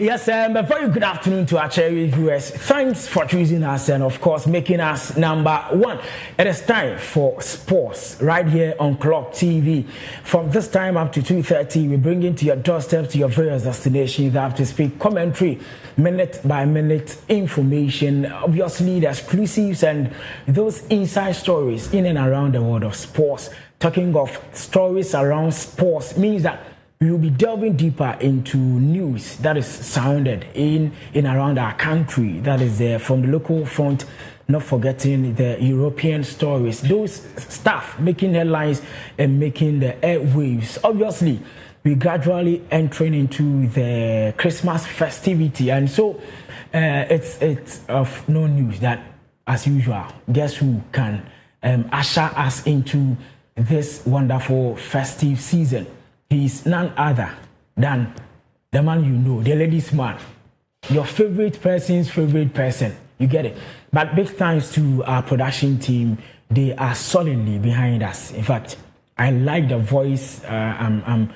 Yes, a very good afternoon to our cherry viewers. Thanks for choosing us and, of course, making us number one. It is time for sports right here on Clog TV. From this time up to 2:30, we bring into your doorstep to your various destinations that have to speak commentary, minute by minute information, obviously the exclusives and those inside stories in and around the world of sports. Talking of stories around sports means that we will be delving deeper into news that is sounded in around our country. That is from the local front, not forgetting the European stories. Those stuff making headlines and making the airwaves. Obviously, we gradually entering into the Christmas festivity, and so it's of no news that, as usual, guess who can usher us into this wonderful festive season? He's none other than the man you know, the ladies' man, your favorite person's favorite person. You get it? But big thanks to our production team. They are solidly behind us. In fact, I like the voice I'm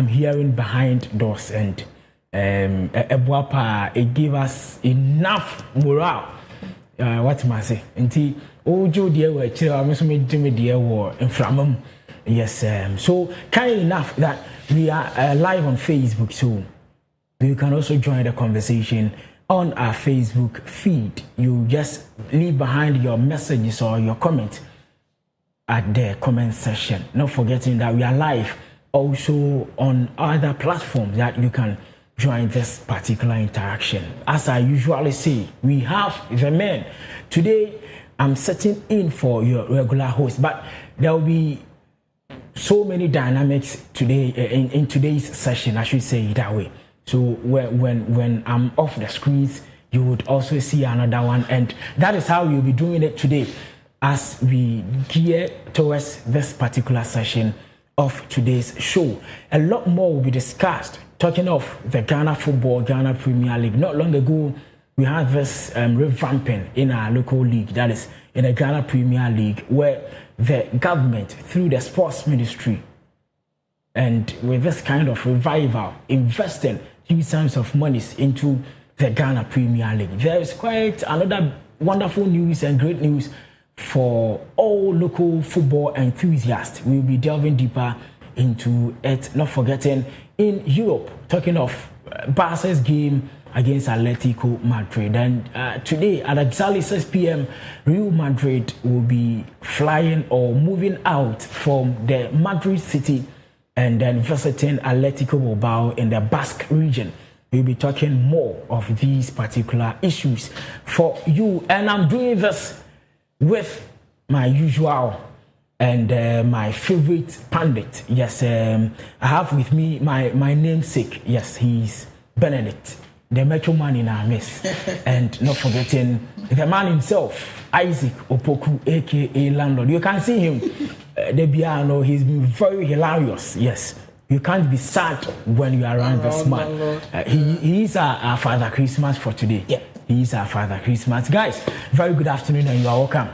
hearing behind doors, and it gave us enough morale. What must I say? Until Ojo dear were chill, I must make Jimmy dear war in Framum. Yes, so kind enough that we are live on Facebook, so you can also join the conversation on our Facebook feed. You just leave behind your messages or your comment at the comment section. Not forgetting that we are live also on other platforms that you can join this particular interaction. As I usually say, we have the men. Today, I'm sitting in for your regular host, but there will be so many dynamics today in today's session, I should say it that way. So when I'm off the screens, you would also see another one, and that is how we'll be doing it today as we gear towards this particular session of today's show. A lot more will be discussed. Talking of the Ghana Premier League, not long ago we had this revamping in our local league, that is in the Ghana Premier League, where the government, through the sports ministry, and with this kind of revival, investing huge sums of monies into the Ghana Premier League. There is quite another wonderful news and great news for all local football enthusiasts. We'll be delving deeper into it, not forgetting in Europe, talking of Barca's game against Atletico Madrid. And today at exactly 6 p.m, Real Madrid will be flying or moving out from the Madrid city and then visiting Atletico Bilbao in the Basque region. We'll be talking more of these particular issues for you. And I'm doing this with my usual and my favorite pundit. Yes, I have with me my namesake. Yes, he's Benedict, the metro man in our midst. And not forgetting the man himself, Isaac Opoku, aka Landlord. You can see him, the piano. He's been very hilarious. Yes, you can't be sad when you are around this man. He is our Father Christmas for today. Yeah, he is our Father Christmas. Guys, very good afternoon and you are welcome.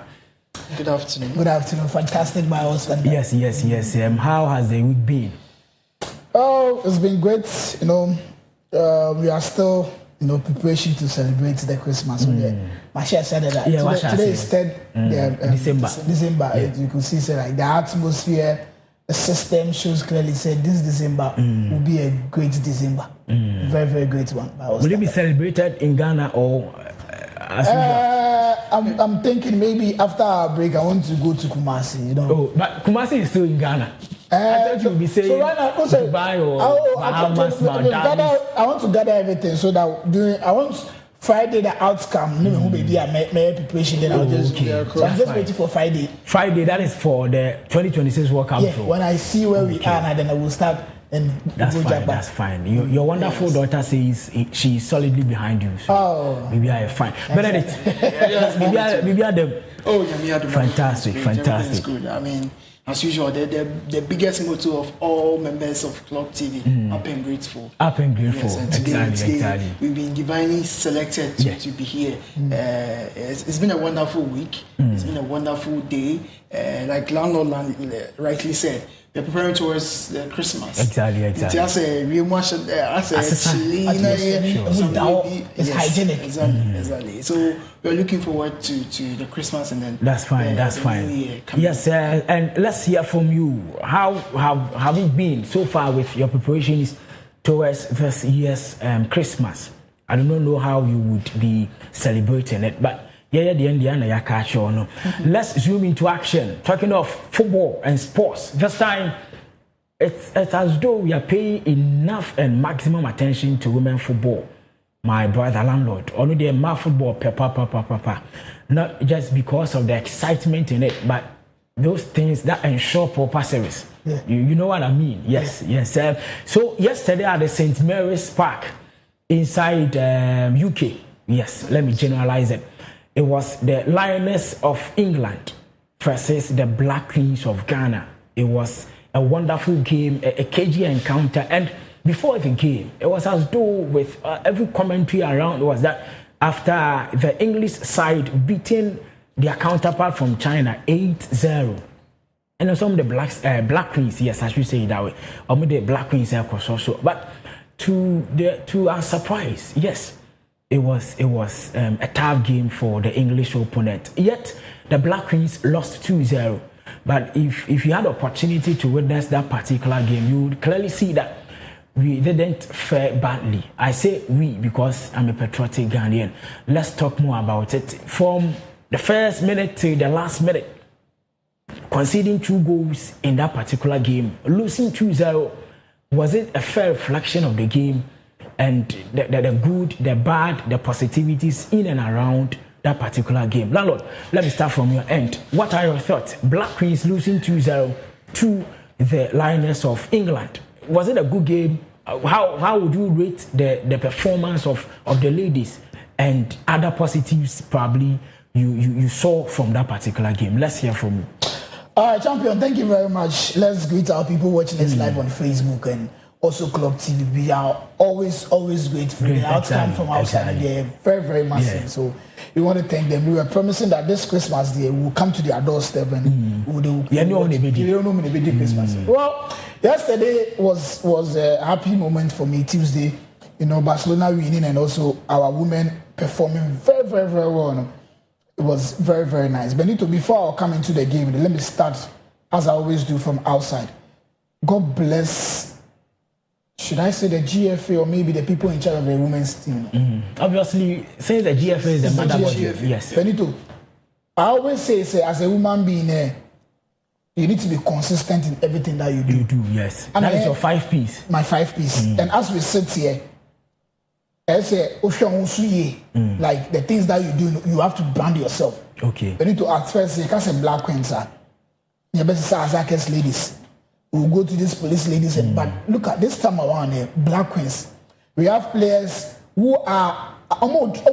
Good afternoon. Good afternoon. Fantastic, my husband. Yes. How has the week been? Oh, it's been great. We are still, preparation to celebrate the Christmas. Masha said that. Yeah, today is 3rd December. Yeah. You could see, like the atmosphere, the system shows clearly said this December will be a great December. Very, very great one. Will it be celebrated in Ghana or as usual? I'm thinking maybe after our break, I want to go to Kumasi. Oh, but Kumasi is still in Ghana. I thought you would be saying so right now, Dubai or Bahamas, Maldives. I want to gather everything so that I want Friday the outcome. Who may be a preparation. Then I'll just so I'm just waiting for Friday. Friday, that is for the 2026 World Cup. Yeah, when I see where we are, then I will start. And that's fine. Your wonderful daughter says she's solidly behind you. So maybe I fine. Benedict, maybe I them. Oh, yeah, fantastic. It's good. I mean, as usual, the biggest motto of all members of Clog TV, up and grateful. Yes, and today we've been divinely selected to be here. It's been a wonderful week. It's been a wonderful day. like landlord rightly said, they're preparing towards the Christmas. Exactly. It's hygienic. Exactly. So we're looking forward to the Christmas and then. That's fine. Yes, and let's hear from you. How have it been so far with your preparations towards this year's Christmas? I do not know how you would be celebrating it, but let's zoom into action. Talking of football and sports, this time it's as though we are paying enough and maximum attention to women football. My brother landlord, only the man football, papa. Not just because of the excitement in it, but those things that ensure proper service. Yeah. You know what I mean? Yes. So yesterday at the St. Mary's Park inside UK, yes, let me generalize it. It was the Lioness of England versus the Black Queens of Ghana. It was a wonderful game, a cagey encounter. And before the game, it was as though with every commentary around was that after the English side beating their counterpart from China 8-0, and some of the Black Queens, yes, I should say it that way, or the Black Queens also. But to our surprise, yes, it was a tough game for the English opponent. Yet the Black Queens lost 2-0. But if you had the opportunity to witness that particular game, you would clearly see that we didn't fare badly. I say we because I'm a patriotic Ghanaian. Let's talk more about it. From the first minute to the last minute, conceding 2 goals in that particular game, losing 2-0, was it a fair reflection of the game and the good, the bad, the positivities in and around that particular game? Landlord, let me start from your end. What are your thoughts? Black Queens losing 2-0 to the Lioness of England. Was it a good game? How would you rate the performance of the ladies and other positives probably you saw from that particular game? Let's hear from you. All right, champion, thank you very much. Let's greet our people watching us live on Facebook and also Clog TV. We are always grateful. The outcome from outside, they're very, very massive. Yeah. So we want to thank them. We were promising that this Christmas they will come to their doorstep and Christmas. Well, yesterday was a happy moment for me. Tuesday, Barcelona winning and also our women performing very, very, very well. It was very, very nice. Benito, before I come into the game, let me start, as I always do, from outside. God bless, should I say the GFA or maybe the people in charge of the women's team? Obviously, since the GFA is the mother body, yes. Benito, I always say, as a woman being you need to be consistent in everything that you do. You do, yes. And that is your 5 P's. My 5 P's. And as we sit here, I say, like the things that you do, you have to brand yourself. Okay. You need to act first. You can't say Black Queens. You better say Azakes ladies. We'll go to these police ladies. But look at this time around here, Black Queens. We have players who are almost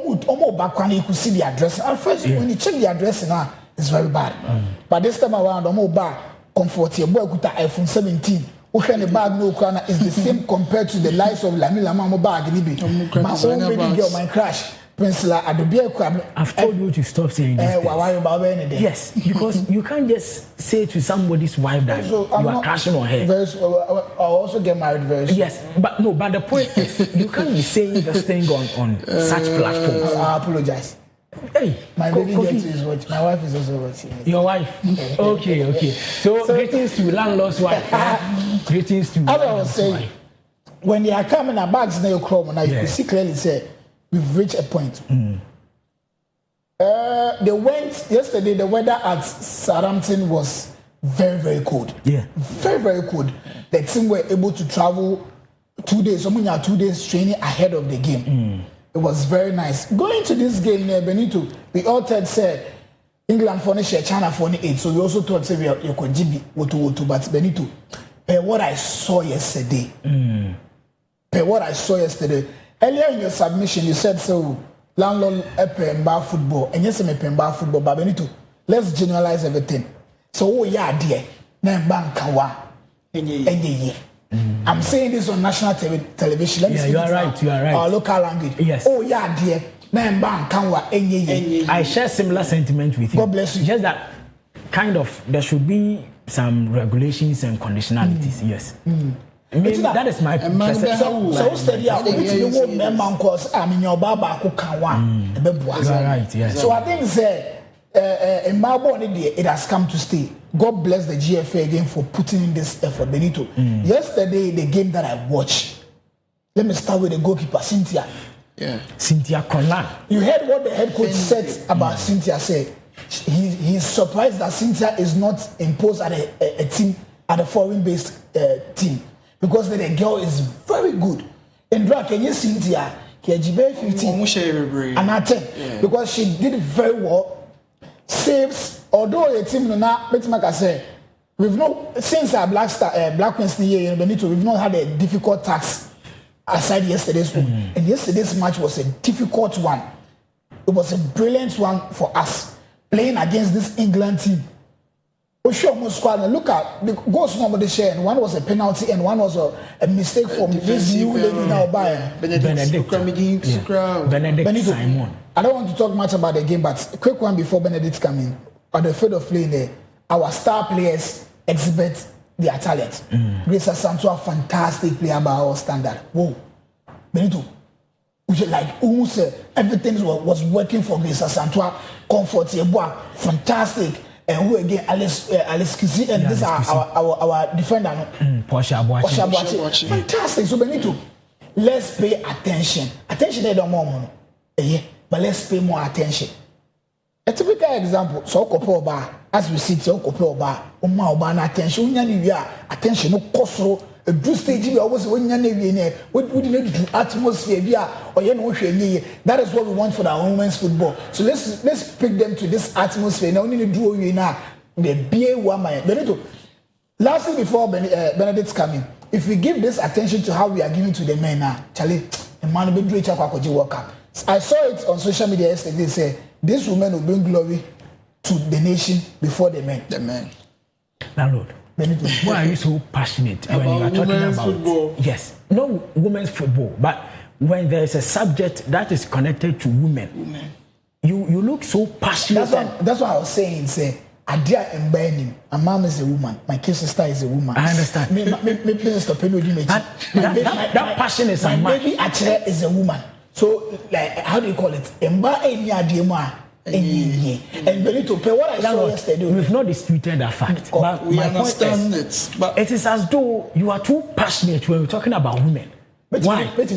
back when you could see the address. At first, when you check the address now, it's very bad. But this time around, almost back comfortable. Boy, could iPhone 17. The bag no corner is the same compared to the likes of Lamila Mamo bag. My own baby girl, my crush, Prince La Adobia. I've told you to stop saying this. Yes, because you can't just say to somebody's wife that you are crashing on her. I'll also get married very soon. Yes, but the point is, you can't be saying this thing on such platforms. I apologize. Hey, my baby girl is watching. My wife is also watching. Your wife? Okay. So greetings to landlord's wife. Greetings to. As I was saying, when they are coming at bags now, you can see clearly say we've reached a point. They went yesterday. The weather at Southampton was very, very cold. Yeah, very, very cold. The team were able to travel 2 days. Someone had 2 days training ahead of the game. It was very nice. Going to this game, Benito, we all thought, say, England for share China for 8. So we also thought, say, you could GB, but Benito, what I saw yesterday, earlier in your submission, you said, so, landlord, Pemba football, and yes, I'm a Pemba football, but Benito, let's generalize everything. So, dear, Nambang Kawa, I'm saying this on national television. Let me you are right. Our local language. Yes. Dear. I share similar sentiment with you. God bless you. Just that kind of there should be some regulations and conditionalities. Yes. I mean, that is my perception. So steady out. You won't remember because I mean your baba could can one. Right. Yes. So I think say in my body it has come to stay. God bless the GFA again for putting in this effort. Benito. Yesterday the game that I watched. Let me start with the goalkeeper Cynthia. Yeah. Cynthia Conlan. You heard what the head coach said about Cynthia. Said he's surprised that Cynthia is not imposed at a team at a foreign-based team. Because the girl is very good. In drag, can you Cynthia? KGB 15 and 10 because she did very well. Saves, although the team now, let's make us say, we've not since our Black Queens year, we've not had a difficult task aside yesterday's one. And yesterday's match was a difficult one. It was a brilliant one for us playing against this England team. Look at the goals nobody share, and one was a penalty and one was a mistake from this new lady now by Benedict Simon. I don't want to talk much about the game, but a quick one before Benedict come in. On the field of play there, our star players exhibit their talent. Grace Santo, a fantastic player by our standard. Whoa, Benito. Like almost everything was working for Grace Santo. Comfort, fantastic. And who again? Alice Kisi, and these are our defender. Portia Boachi. Fantastic. So Benito, let's pay attention. Attention they don't more, but let's pay more attention. A typical example. So Kopoba, as we see, so Kopoba, Oba attention. We are attention. No cost. A blue stage we always when you need the atmosphere or that is what we want for our women's football. So let's pick them to this atmosphere. Now we need to do now the BA one Benito. Lastly, before Benedict's coming, if we give this attention to how we are giving to the men now, Charlie, a man will do a World Cup. I saw it on social media yesterday. They say this woman will bring glory to the nation before the men. The men. Landlord. Benito, why are you so passionate when you are talking about football? Yes, no women's football, but when there is a subject that is connected to women. You look so passionate. That's what I was saying. Say, Adia and Benin, a mom is a woman, my kid sister is a woman. I understand. That passion is a man. My baby actually is a woman. So, like, how do you call it? Emba enya diema. And Benito, what I saw yesterday. We've not disputed that fact. But we understand it. But it is as though you are too passionate when we're talking about women. Why? I can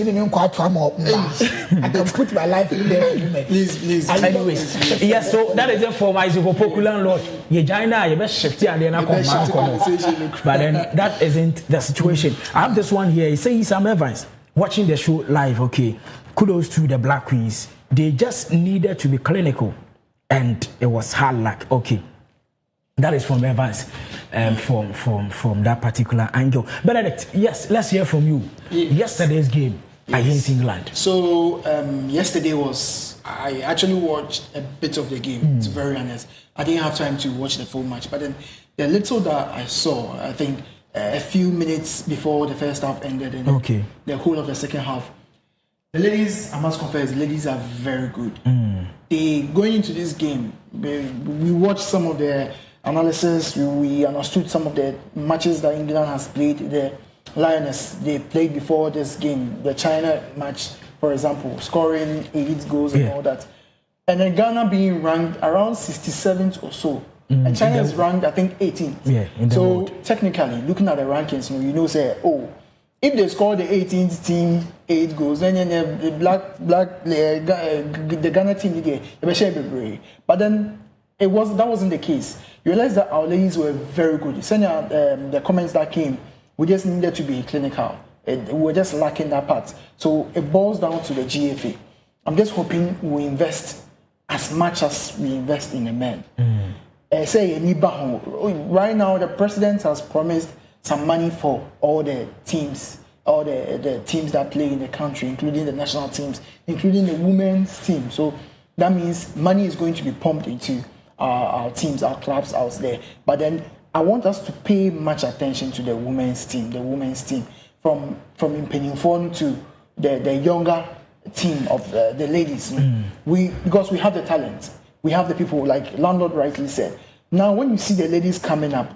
put my life in there for women. Please. Anyways, yes, so that is it for my popular Lord. You best shift and then but then that isn't the situation. I have this one here. He says Sam Evans watching the show live. Okay, kudos to the Black Queens. They just needed to be clinical, and it was hard luck. Okay, that is from Evans, from that particular angle. Benedict, yes, let's hear from you. Yesterday's game against England. So yesterday I actually watched a bit of the game. To be very honest, I didn't have time to watch the full match, but then the little that I saw, I think a few minutes before the first half ended, and the whole of the second half. The ladies, I must confess, the ladies are very good. They going into this game, we watched some of their analysis, we understood some of the matches that England has played. The Lioness, they played before this game, the China match, for example, scoring 8 goals and all that. And then Ghana being ranked around 67th or so. And China is ranked, I think, 18th. So technically, looking at the rankings, you know, say, if they score the 18th team 8 goals, then the the Ghana team they share be. But then that wasn't the case. You realize that our ladies were very good. Send the comments that came, we just needed to be clinical. We were just lacking that part. So it boils down to the GFA. I'm just hoping we invest as much as we invest in the men. Right now, the president has promised some money for all the teams, the teams that play in the country, including the national teams, including the women's team. So that means money is going to be pumped into our teams, our clubs out there. But then I want us to pay much attention to the women's team, from Impening to the younger team of the ladies. Because we have the talent. We have the people, like Landlord rightly said. Now, when you see the ladies coming up,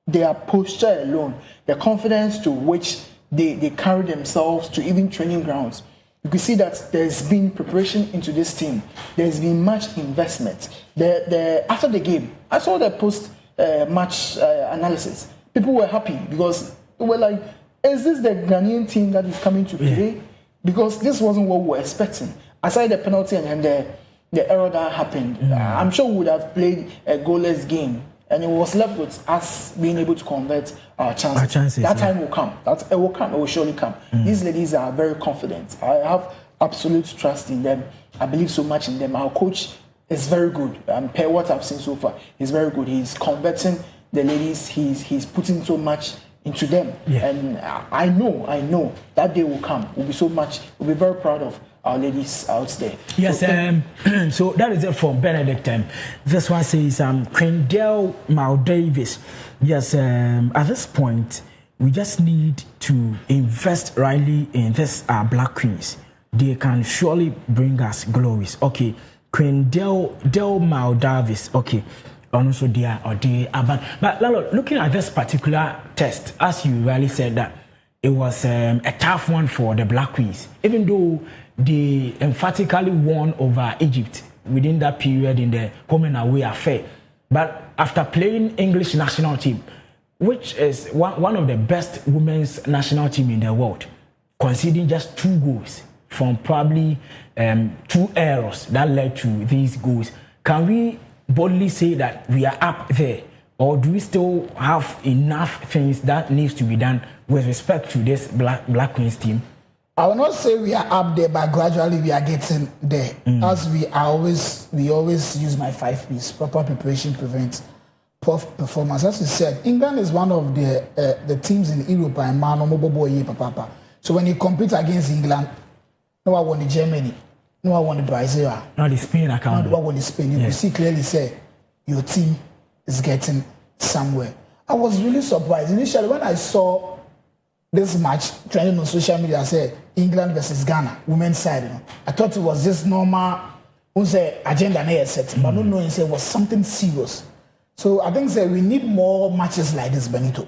their posture alone, the confidence to which they carry themselves to even training grounds, you can see that there's been preparation into this team. There's been much investment. After the game, I saw the post-match analysis. People were happy because they were like, is this the Ghanaian team that is coming to play? Yeah. Because this wasn't what we were expecting. Aside the penalty and the error that happened, I'm sure we would have played a goalless game. And it was left with us being able to convert our chances. That time will come. It will come. It will surely come. These ladies are very confident. I have absolute trust in them. I believe so much in them. Our coach is very good. Per what I've seen so far, he's very good. He's converting the ladies. He's putting so much into them. Yeah. And I know that day will come. We'll be very proud of our ladies out there. Yes, so that is it from Benedict. This one says, Quindale Maldavis. Yes, at this point, we just need to invest rightly in this Black Queens. They can surely bring us glories. Okay, Quindale Maldavis. Okay, and also but looking at this particular test, as you really said that it was a tough one for the Black Queens, even though they emphatically won over Egypt within that period in the home and away affair. But after playing English national team, which is one of the best women's national team in the world, conceding just 2 goals from probably 2 errors that led to these goals, can we boldly say that we are up there? Or do we still have enough things that needs to be done with respect to this Black Queens team? I will not say we are up there, but gradually we are getting there. As we always use my 5 P's: proper preparation prevents poor performance. As you said, England is one of the teams in Europe and man. So when you compete against England, no one won the Germany, no one won the Brazil, no the Spain account, no one won the Spain. You can see clearly say your team is getting somewhere. I was really surprised initially when I saw this match trending on social media. I said England versus Ghana, women's side. I thought it was just normal, agenda set, but no knowing it was something serious. So I think we need more matches like this, Benito.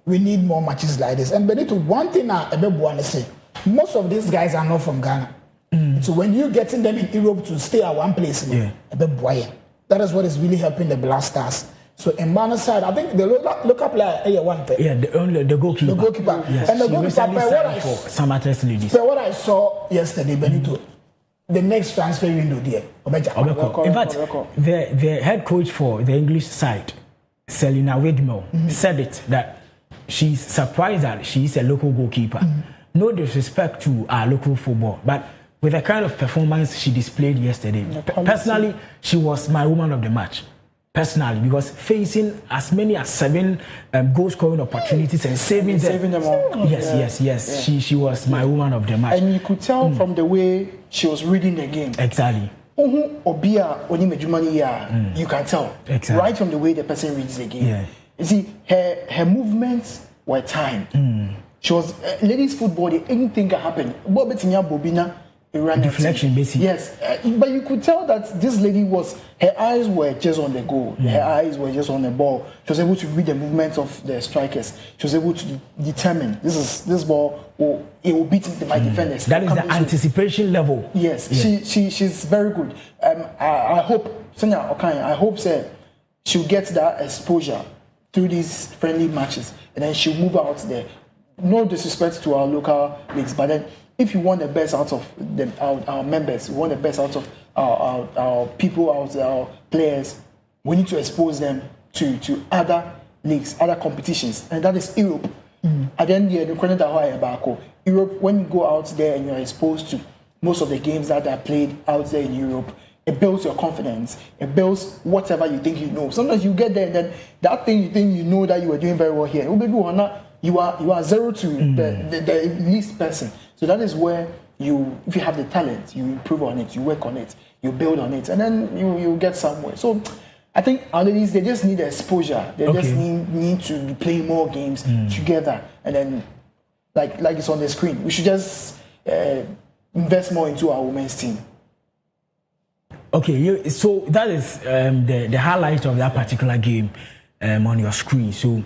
We need more matches like this. And Benito, one thing I want to say, most of these guys are not from Ghana. So when you're getting them in Europe to stay at one place, that is what is really helping the Black Stars. So in Ghana's side, I think the local player one thing. Yeah, the goalkeeper. The goalkeeper. Yes. And the goalkeeper, what I saw yesterday, Benito, the next transfer window there. In fact, the head coach for the English side, Selina Widmore, said it that she's surprised that she is a local goalkeeper. No disrespect to our local football, but with the kind of performance she displayed yesterday, personally, she was my woman of the match. Personally, because facing as many as 7 goal scoring opportunities and saving them all. Yes. Yeah. She was my woman of the match. And you could tell from the way she was reading the game. Exactly. You can tell. Exactly. Right from the way the person reads the game. Yeah. You see, her movements were timed. She was ladies football, anything can happen. Bobina. Deflection, basically. Yes, but you could tell that this lady her eyes were just on the goal. Her eyes were just on the ball. She was able to read the movements of the strikers. She was able to determine this ball will beat my defenders. That is the anticipation level. Yes, yeah. She's very good. I hope Sonia Okanya. I hope she'll get that exposure through these friendly matches, and then she'll move out there. No disrespect to our local leagues, but then, if you want the best out of our members, we want the best out of our people, our players, we need to expose them to other leagues, other competitions, and that is Europe. And then Europe, when you go out there and you're exposed to most of the games that are played out there in Europe, it builds your confidence. It builds whatever you think you know. Sometimes you get there and then that thing you think you know that you are doing very well here, you are 0 to the least person. So that is where if you have the talent, you improve on it, you work on it, you build on it, and then you get somewhere. So I think our ladies, they just need the exposure. They just need to be playing more games together, and then like it's on the screen. We should just invest more into our women's team. Okay, so that is the highlight of that particular game on your screen. So.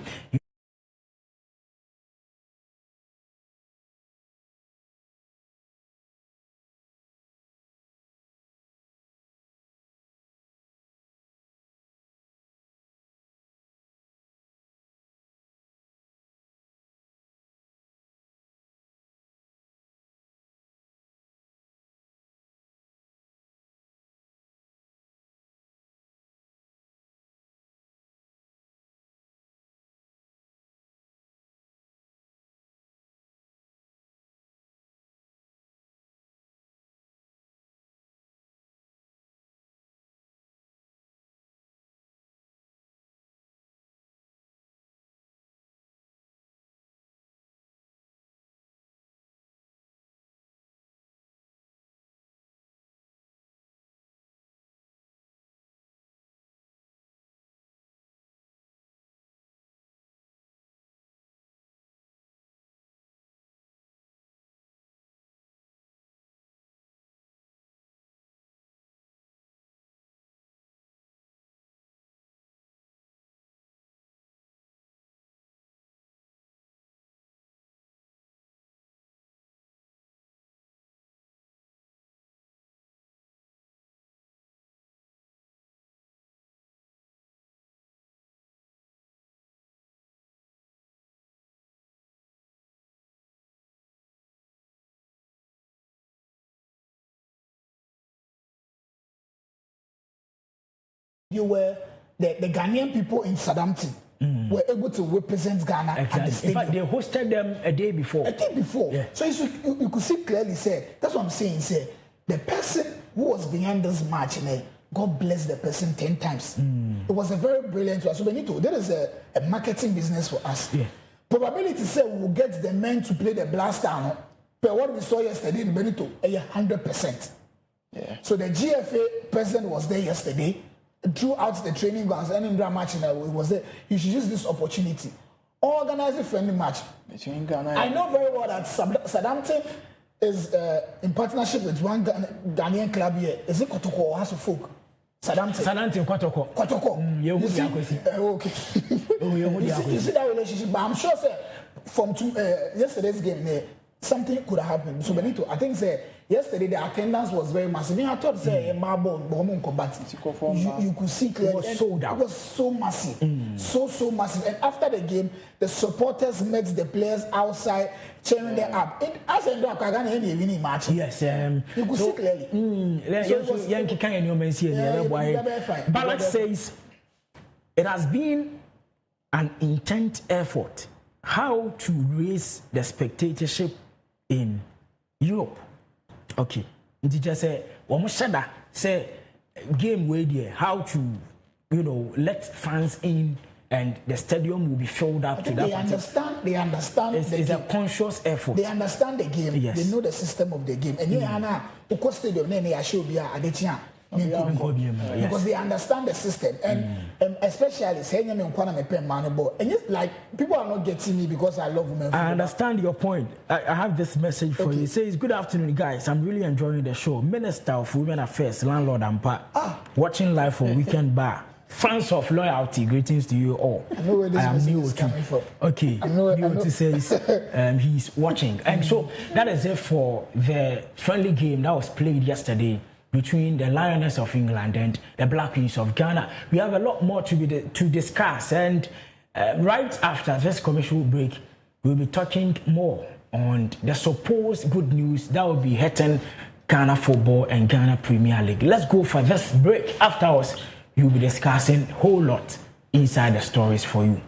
You were the Ghanaian people in Southampton were able to represent Ghana Exactly. at the stadium. In fact, they hosted them a day before. Yeah. So you could see clearly, say, that's what I'm saying, say, the person who was behind this match, God bless the person 10 times. It was a very brilliant one. So Benito, there is a marketing business for us. Yeah. Probability say we'll get the men to play the blaster. No? But what we saw yesterday in Benito, 100%. Yeah. So the GFA president was there yesterday, throughout the training grounds, any match was there. You should use this opportunity. Organize a friendly match. Between Ghana I know very well that Southampton is in partnership with one Ghanaian club here. Is it Kotoko or House of Folk? Southampton, Kotoko. Kotoko. You see, okay. You see that relationship, but I'm sure, sir, from yesterday's game, something could have happened. So Benito, I think, sir, yesterday the attendance was very massive. I thought, say, you could see clearly. It was sold out. It was so massive, so massive. And after the game, the supporters met the players outside, cheering them up. And as I know, Kagana any winning match. Yes, you could see clearly. Yankee can you mention Balak says it has been an intense effort how to raise the spectatorship in Europe. Okay, it just say say game way there how to let fans in and the stadium will be filled up to that. They understand. It's a conscious effort. They understand the game. Yes. They know the system of the game. And yeah, stadium because they understand the system and especially saying and just like people are not getting me because I love women. I understand your point. I have this message for you. It says, good afternoon, guys. I'm really enjoying the show. Minister of Women Affairs, Landlord Ampa, watching live from Weekend Bar. Fans of loyalty, greetings to you all. I know where this message is coming from. Okay, Neo says he's watching. And so that is it for the friendly game that was played yesterday between the Lioness of England and the Black Queens of Ghana. We have a lot more to discuss, and right after this commercial break, we'll be talking more on the supposed good news that will be hitting Ghana football and Ghana Premier League. Let's go for this break. Afterwards, we'll be discussing a whole lot inside the stories for you.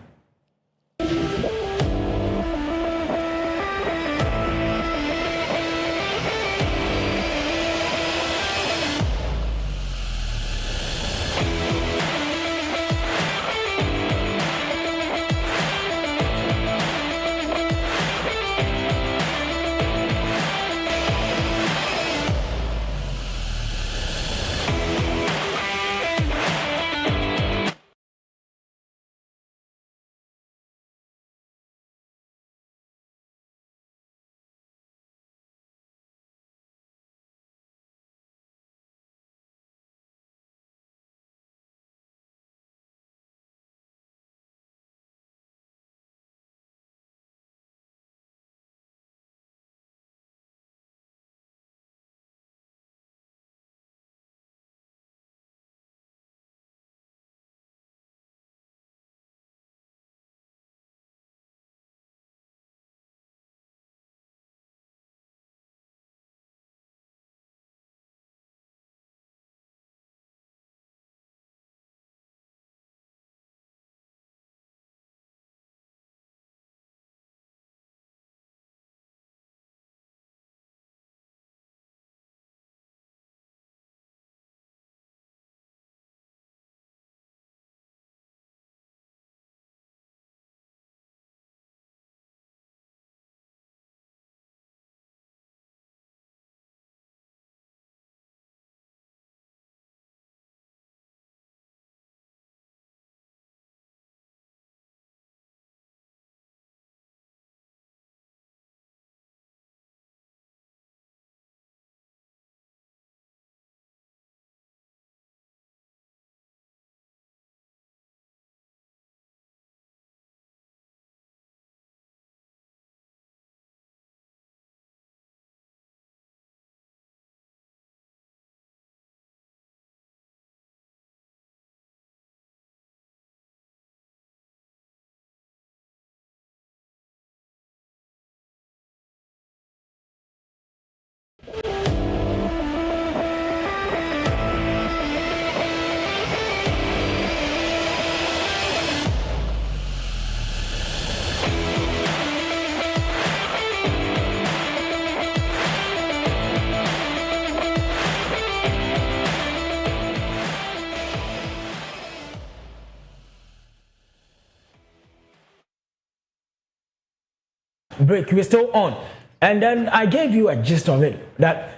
break. We're still on. And then I gave you a gist of it that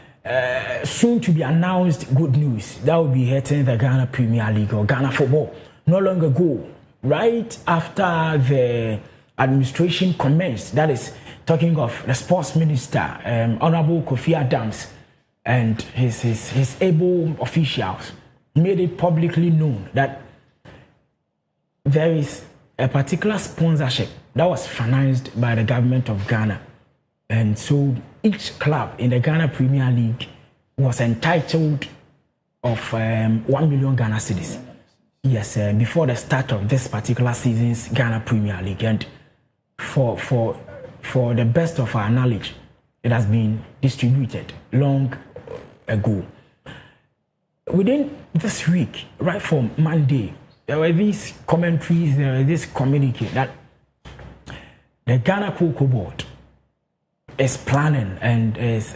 soon to be announced good news that will be hitting the Ghana Premier League or Ghana football. No long ago, right after the administration commenced, that is talking of the sports minister, Honorable Kofi Adams, and his able officials made it publicly known that there is a particular sponsorship that was financed by the government of Ghana. And so each club in the Ghana Premier League was entitled of 1 million Ghana cedis. Yes, before the start of this particular season's Ghana Premier League. And for the best of our knowledge, it has been distributed long ago. Within this week, right from Monday, there were these commentaries, there were this communique that the Ghana Cocoa Board is planning and is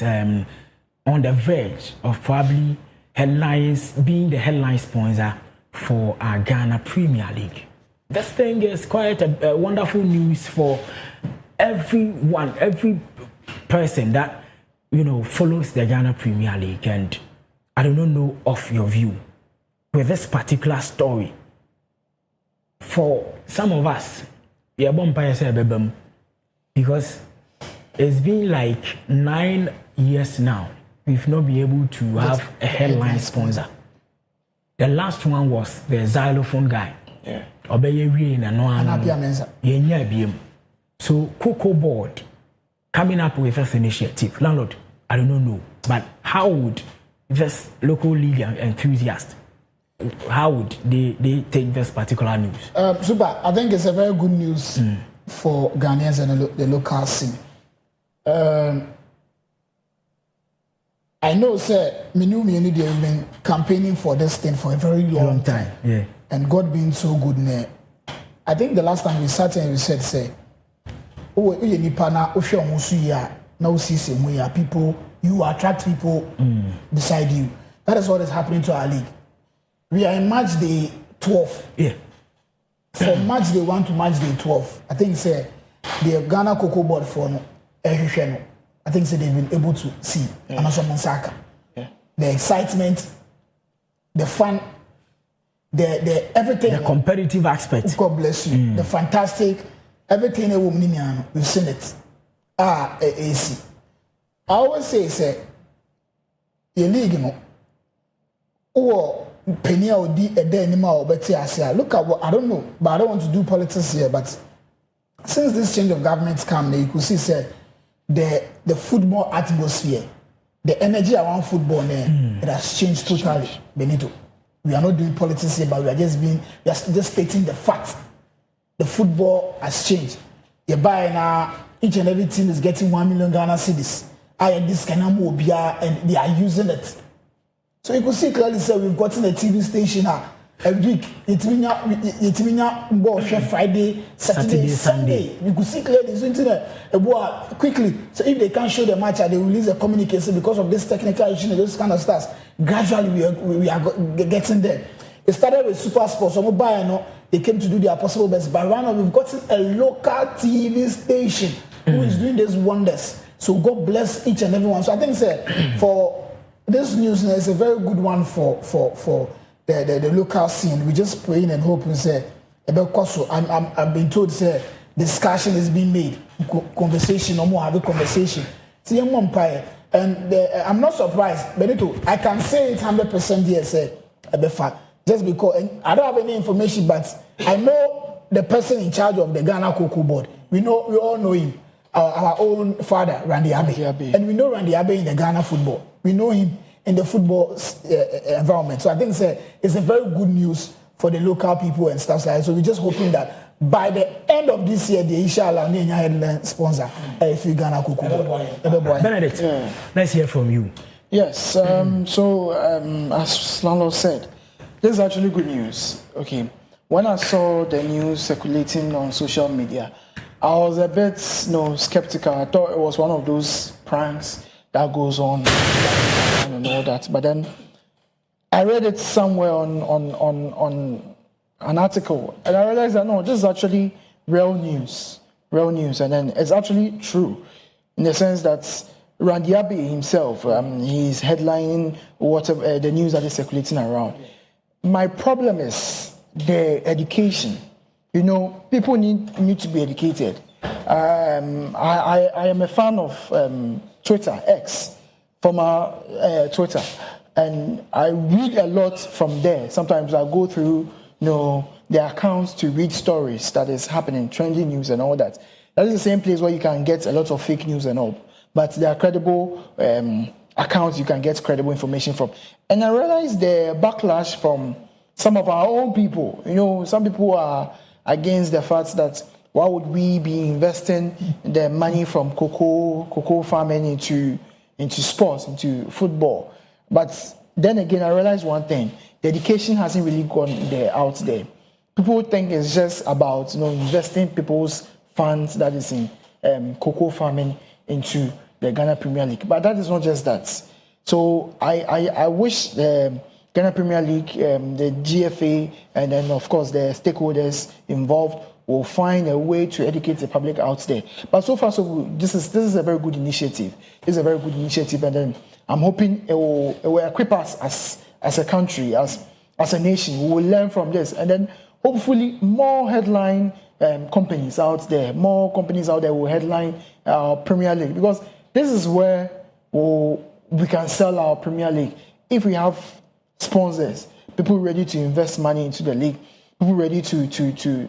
on the verge of probably being the headline sponsor for our Ghana Premier League. This thing is quite a wonderful news for everyone, every person that follows the Ghana Premier League. And I do not know of your view with this particular story. For some of us, because it's been like 9 years now we've not been able to have a headline sponsor. The last one was the xylophone guy. Yeah. So Cocoa Board coming up with this initiative. Landlord, I don't know, but how would this local league enthusiast, how would they take this particular news? Super, I think it's a very good news for Ghanaians and the local scene. I know, sir, they've been campaigning for this thing for a very long time. Yeah. And God being so good now. I think the last time we sat and we said, say, people, you attract people beside you. That is what is happening to our league. We are in match day 12. Yeah. From match day 1 to match day 12, I think say the Ghana Cocoa Board for I think say they've been able to see Anaso Monsaka. Yeah. The excitement, the fun, the everything. The competitive aspect. God bless you. The fantastic, everything we've seen it. AC. I always say, your league, penny or a day anymore, but look at what I don't know, but I don't want to do politics here. But since this change of government came, you could see, say, the football atmosphere, the energy around football, it has changed totally. Benito, we are not doing politics here, but we are just stating the fact. The football has changed. You buy now, each and every team is getting 1 million Ghana cedis. This kind of mobile, and they are using it. So you can see clearly, say we've gotten a TV station a week. It's Friday, Saturday, Sunday. You could see clearly it's internet quickly. So if they can't show the match, they will release a communication because of this technical issue and those kind of stuff. Gradually, we are getting there. It started with Super Sports. They came to do their possible best. But right now, we've gotten a local TV station who is doing these wonders. So God bless each and everyone. So I think, sir, for this news is a very good one for the local scene. We just praying and hoping, say, I've been told, say, discussion is being made, conversation, no more have a conversation. See, and I'm not surprised, Benito. I can say it 100% yes, say, just because I don't have any information, but I know the person in charge of the Ghana Cocoa Board. We all know him. Our own father, Randy Abbey. And we know Randy Abbey in the Ghana football. We know him in the football environment. So I think it's a very good news for the local people and stuff like that. So we're just hoping that by the end of this year, the inshallah headline sponsor if you Ghana Cocoa Board. Benedict, let's hear from you. Yes. So as Landlord said, this is actually good news. Okay. When I saw the news circulating on social media, I was a bit skeptical. I thought it was one of those pranks that goes on and all that. But then I read it somewhere on an article, and I realized that no, this is actually real news. real news, and then it's actually true in the sense that Randy Abbey himself, he's headlining whatever the news that is circulating around. My problem is the education. You know, people need to be educated. I am a fan of Twitter, X, former Twitter, and I read a lot from there. Sometimes I go through, the accounts to read stories that is happening, trending news and all that. That is the same place where you can get a lot of fake news and all. But there are credible accounts you can get credible information from. And I realized the backlash from some of our own people. Some people are against the fact that why would we be investing the money from cocoa farming into sports, into football. But then again, I realized one thing. The education hasn't really gone out there. People think it's just about investing people's funds that is in cocoa farming into the Ghana Premier League. But that is not just that. So I wish the Ghana Premier League, the GFA, and then of course the stakeholders involved will find a way to educate the public out there. But so far so good. This is a very good initiative. This is a very good initiative, and then I'm hoping it will equip us as a country, as a nation. We will learn from this, and then hopefully more headline companies out there will headline our Premier League, because this is where we can sell our Premier League. If we have sponsors, people ready to invest money into the league, people ready to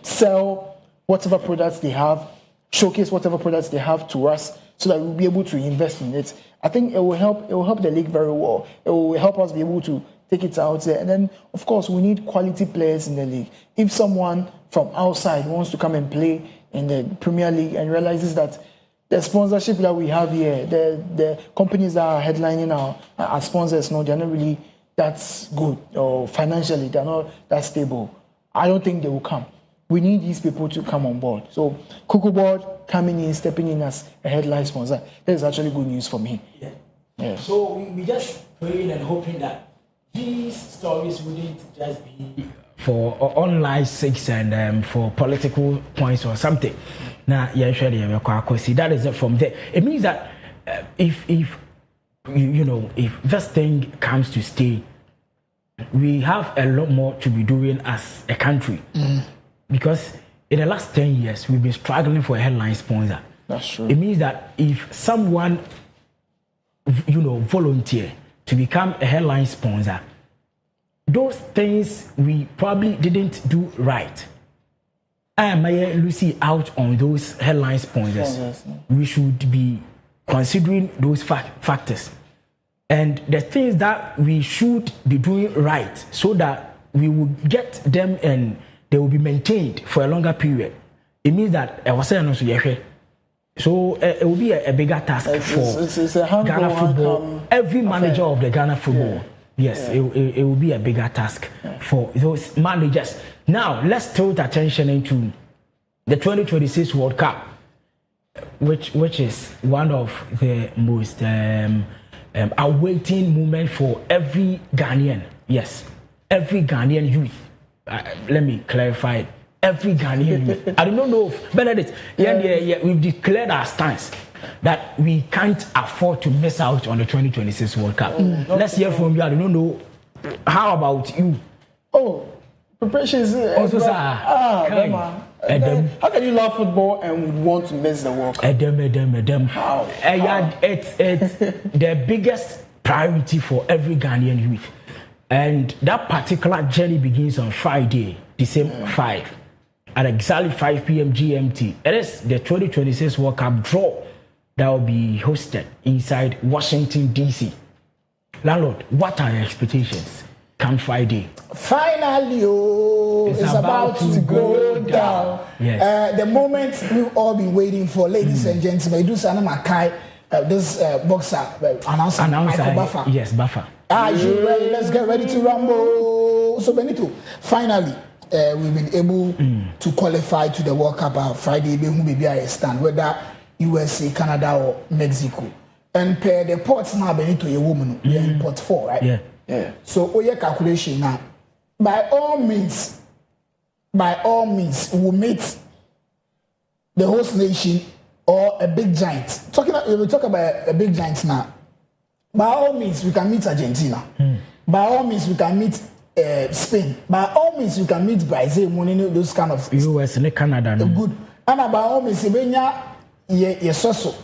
sell whatever products they have, showcase whatever products they have to us, so that we'll be able to invest in it. I think it will help the league very well. It will help us be able to take it out there. And then, of course, we need quality players in the league. If someone from outside wants to come and play in the Premier League and realizes that the sponsorship that we have here, the companies that are headlining our sponsors, they're not really that good, or financially, they're not that stable, I don't think they will come. We need these people to come on board. So, Cocoa Board coming in, stepping in as a headline sponsor, that is actually good news for me. Yeah. So, we just praying and hoping that these stories wouldn't just be for online sakes and for political points or something. Now, that is it from there. It means that if this thing comes to stay, we have a lot more to be doing as a country. Because in the last 10 years, we've been struggling for a headline sponsor. That's true. It means that if someone, volunteer to become a headline sponsor, those things we probably didn't do right. Am I Lucy out on those headline sponsors? We should be considering those factors and the things that we should be doing right, so that we will get them and they will be maintained for a longer period. It means that I was saying also, so it will be a bigger task for Ghana football. Every manager of the Ghana football, it will be a bigger task for those managers. Now let's tilt attention into the 2026 World Cup, which is one of the most awaiting moment for every Ghanaian. Yes, every Ghanaian youth. Let me clarify it. Every Ghanaian youth. I don't know if Benedict. We've declared our stance that we can't afford to miss out on the 2026 World Cup. Let's hear from you. I don't know. How about you? Preparations. Also, sir. How can you love football and want to miss the World Cup? How? It's the biggest priority for every Ghanaian youth. And that particular journey begins on Friday, December 5, at exactly 5 p.m. GMT. It is the 2026 World Cup draw that will be hosted inside Washington, D.C. Landlord, what are your expectations come Friday? Finally, it's about to go down. Yes. The moment we've all been waiting for, ladies and gentlemen. Do Sana Makai, this boxer announcer Michael Buffer. Yes, Buffer. Are you ready? Let's get ready to rumble. So Benito, finally, we've been able to qualify to the World Cup Friday. Maybe I stand, whether USA, Canada, or Mexico. And per the ports now, Benito, a woman, we are in port 4, right? Yeah. So, your calculation now. By all means, we'll meet the host nation or a big giant. We talk about a big giant now. By all means, we can meet Argentina. By all means, we can meet Spain. By all means, we can meet Brazil. Those kind of US and Canada. No. Good. And by all means, so.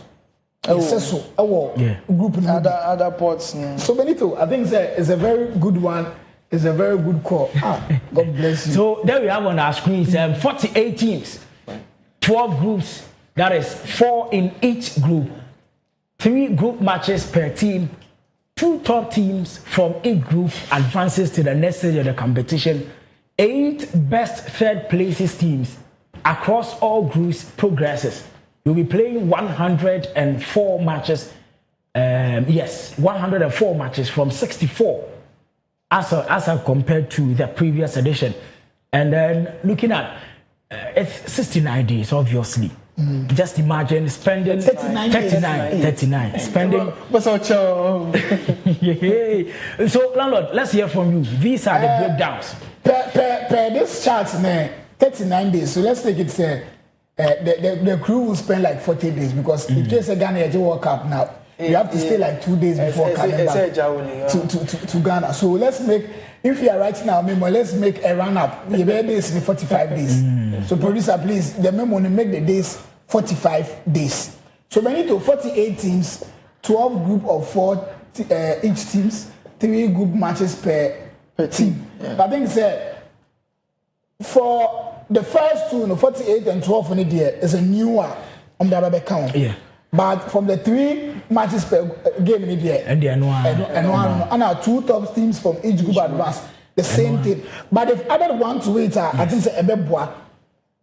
Group other ports. So Benito, I think it's a very good one. It's a very good call. God bless you. So there we have on our screens 48 teams, 12 groups. That is 4 in each group. 3 group matches per team. 2 top teams from each group advances to the next stage of the competition. 8 best third places teams across all groups progresses. We'll be playing 104 matches. 104 matches from 64 as compared to the previous edition. And then looking at it's 69 days, obviously. Just imagine spending 39. Spending. So, landlord, let's hear from you. These are the breakdowns. Per this chart, 39 days. So let's take it. The crew will spend like 40 days because in case Ghana World Cup now, you have to stay like 2 days before coming back to Ghana. So let's make, if you are right now, let's make a run up. The days in 45 days. So producer, please, the memo make the days 45 days. So we need to 48 teams, 12 group of 4 each teams, 3 group matches per team. Yeah. I think for the first 2, 48 and 12 on it there is a new one on the other count. Yeah. But from the 3 matches per game in it there, and our 2 top teams from each group advance, the same thing. But if added 1 to it, I think it's a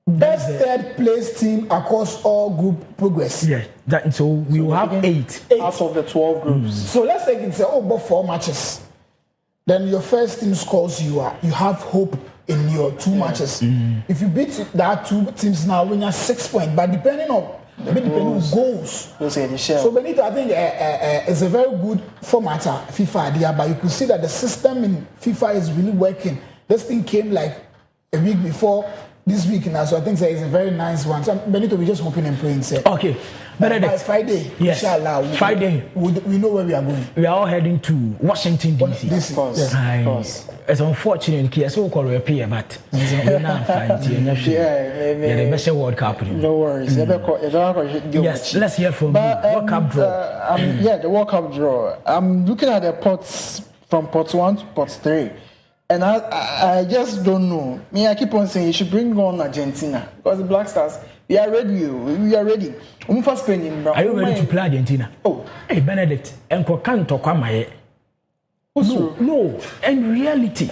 best third place team across all group progress. Yeah, so we will have 8 out of the 12 groups. So let's take it about 4 matches. Then your first team scores you have hope in your 2 matches. If you beat that 2 teams now, when you're 6 points, but depending on goals. So Benito, I think it's a very good format FIFA idea, but you could see that the system in FIFA is really working. This thing came like a week before this week now, so I think it's a very nice one. So Benito, we're just hoping and praying. Okay. By Friday, yes. Inshallah, Friday, we know where we are going. We are all heading to Washington DC. Of course. It's unfortunate because so called repair, but we're not fine. The best World Cup. No worries. Yes, let's hear from World Cup draw. The World Cup draw. I'm looking at the pots from pot 1 to pot 3. And I just don't know. I keep on saying you should bring on Argentina because the Black Stars, we are ready. We are ready. Are you ready to play Argentina? Oh, hey Benedict, enko kan to kwa maye. No, in reality.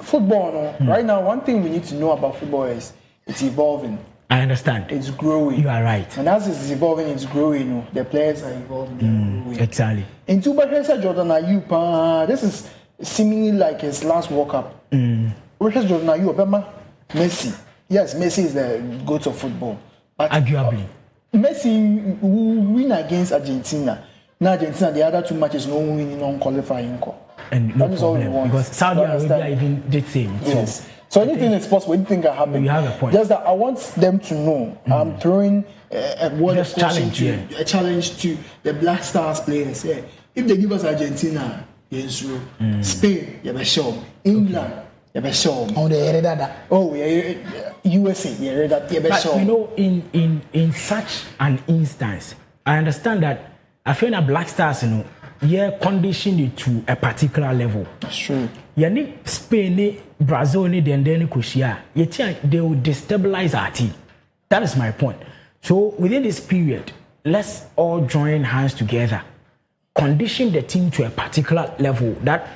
Football. Right now, one thing we need to know about football is it's evolving. I understand. It's growing. You are right. And as it's evolving, it's growing. The players are evolving. Exactly. In Jordan Ayew, this is seemingly like his last World Cup. Jordan Ayew, Messi. Yes, Messi is the GOAT of football. But arguably. Messi will win against Argentina. Now Argentina, the other 2 matches, no winning, no qualifying. And no problem, because Saudi Arabia even did same. Yes. So anything is possible, anything can happen. You have a point. Just that I want them to know I'm throwing a challenge to the Black Stars players. Yeah. If they give us Argentina, yes, Spain, you be sure. England, you be sure. USA, you be sure. You know, in such an instance, I understand that I feel that Black Stars, conditioned it to a particular level. That's true. Spain, Brazil, they will destabilize our team. That is my point. So within this period, let's all join hands together, condition the team to a particular level that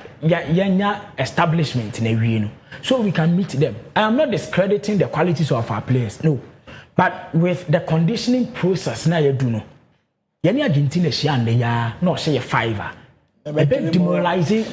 establishment in a region, so we can meet them. I am not discrediting the qualities of our players, no, but with the conditioning process now you do know. Argentina not say a 5. A bit demoralizing.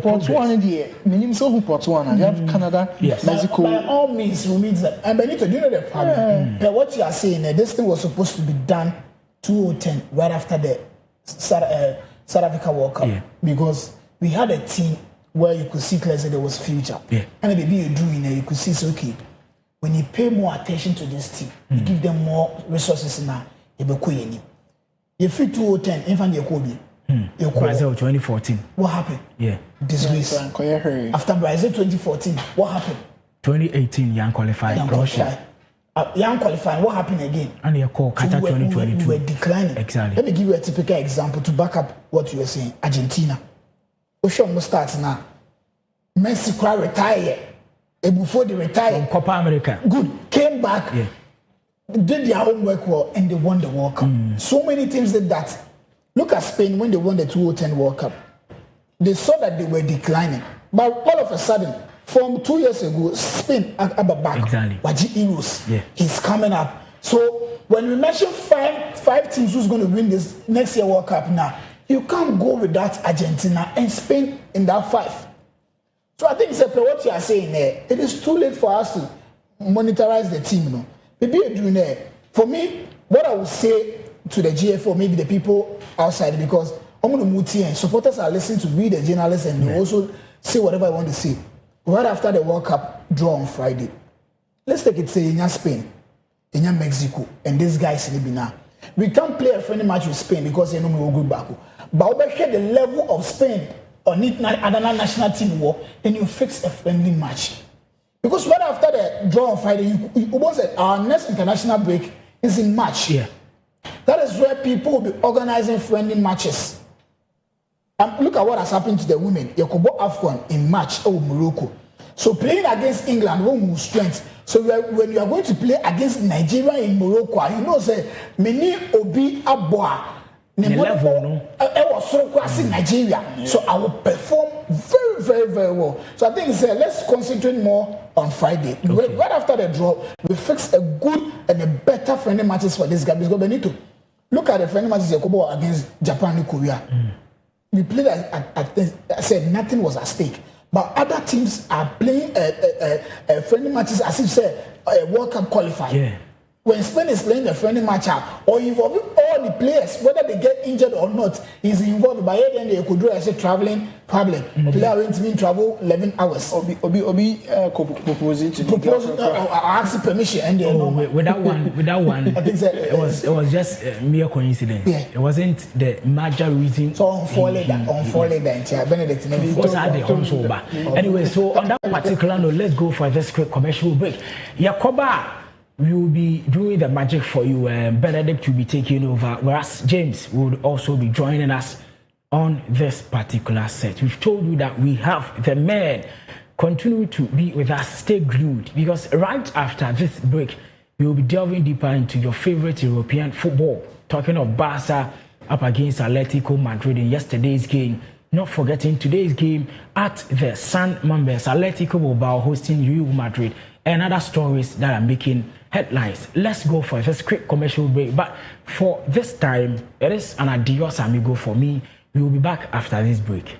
Pot 1 here. Minimum so who pot 1. You have Canada, Mexico. By all means, we meet them. And Benito, do you know the problem? What you are saying, this thing was supposed to be done 2010, right after the South Africa World Cup, because we had a team where you could see clearly there was future. And maybe you drew in there, you could see, so okay, when you pay more attention to this team, you give them more resources now, you be cool. If you 2010, infant you could be. Brazil 2014. What happened? Yeah. Disgrace. After Brazil 2014, what happened? 2018, young qualified. Young qualified. What happened again? And you call Qatar 2022. We were declining. Exactly. Let me give you a typical example to back up what you were saying. Argentina. Ocean starts now. Messi quite retired. And before they retired, from Copa America. Good. Came back. Yeah. Did their homework well and they won the World Cup. So many teams did that. Look at Spain when they won the 2010 World Cup. They saw that they were declining. But all of a sudden, from 2 years ago, Spain are back. Exactly. Waji Heroes. Yeah. He's coming up. So when we mention five teams who's going to win this next year World Cup now, you can't go without Argentina and Spain in that 5. So I think, Sepe, what you are saying there, it is too late for us to monitorize the team. You know? Maybe for me, what I would say to the GFO, maybe the people outside, because supporters are listening to read the journalists and they also say whatever I want to say. Right after the World Cup draw on Friday, let's take it, say, in Spain, in Mexico, and these guys in Libya. We can't play a friendly match with Spain because they know we will go back. But we the level of Spain on another national team war, then you fix a friendly match. Because right after the draw on Friday, you said our next international break is in March. Yeah. That is where people will be organizing friendly matches. Look at what has happened to the women. Yakobo Afcon in March over Morocco. So playing against England won't move strength. So when you are going to play against Nigeria in Morocco, you know, say many obi aboa. Level, no? I was so class in Nigeria. Yeah. So I will perform very, very, very well. So I think let's concentrate more on Friday. Okay. Right after the draw, we fix a good and a better friendly matches for this guy. Because we need to look at the friendly matches against Japan and Korea. We played I said nothing was at stake. But other teams are playing friendly matches as if say a World Cup qualifier. Yeah. When Spain is playing a friendly match or involving all the players, whether they get injured or not, is involved. By then they could do as a traveling problem. Player went to travel 11 hours. Proposing to ask permission and with that one, I think it was just a mere coincidence. Yeah. It wasn't the major reason. So on four later, Benedict. Anyway, so on that particular note, let's go for this quick commercial break. Yakoba, we will be doing the magic for you. Benedict will be taking over, whereas James will also be joining us on this particular set. We've told you that we have the men. Continue to be with us. Stay glued, because right after this break, we will be delving deeper into your favorite European football. Talking of Barca up against Atletico Madrid in yesterday's game. Not forgetting today's game at the San Mamés. Atletico Bilbao hosting Real Madrid. And other stories that are making headlines. Let's go for this quick commercial break. But for this time, it is an adios amigo for me. We will be back after this break.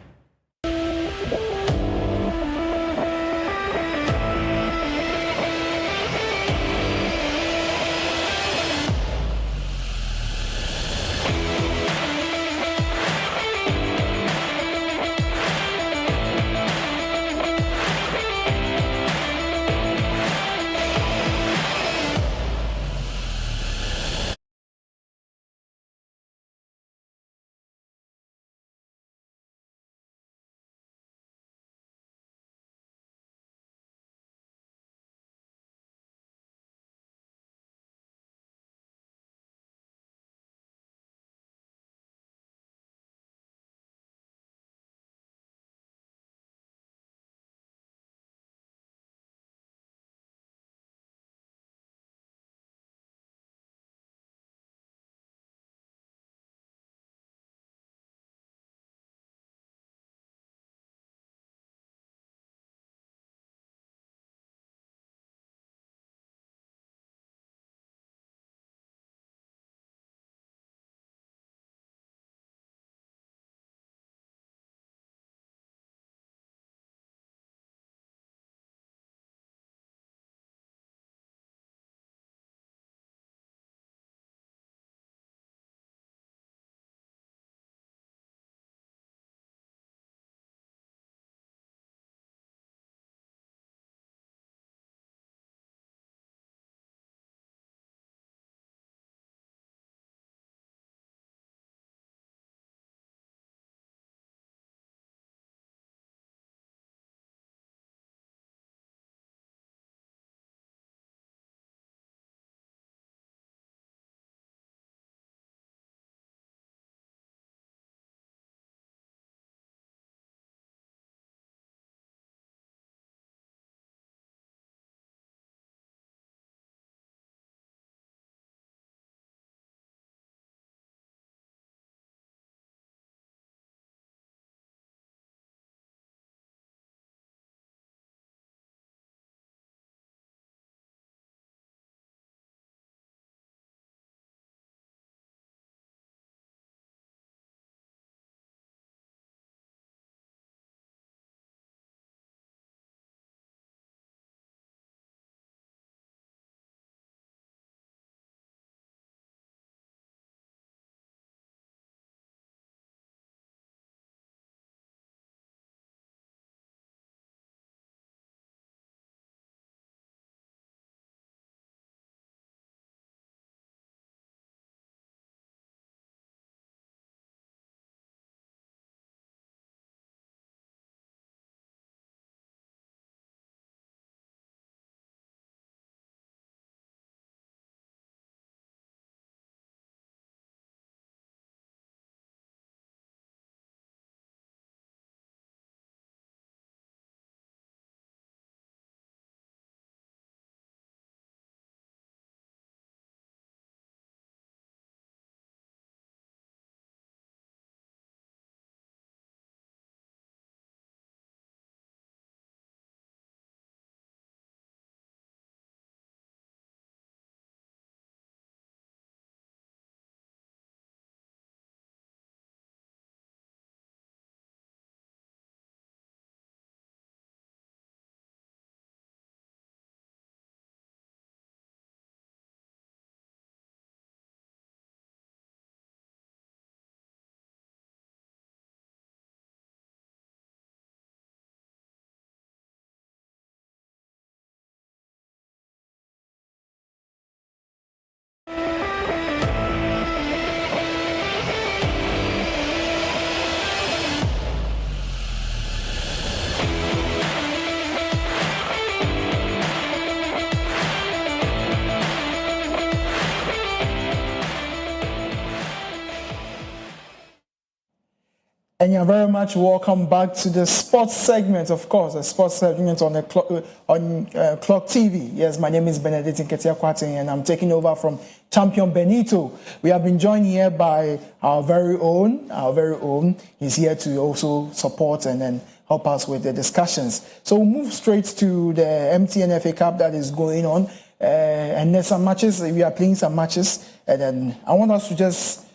And you're very much welcome back to the sports segment, of course, the sports segment on the Clog TV. Yes, my name is Benedict Nketiah-Kwate, and I'm taking over from Champion Benito. We have been joined here by our very own. He's here to also support and then help us with the discussions. So we'll move straight to the MTN FA Cup that is going on. And there's some matches, we are playing some matches, and then I want us to just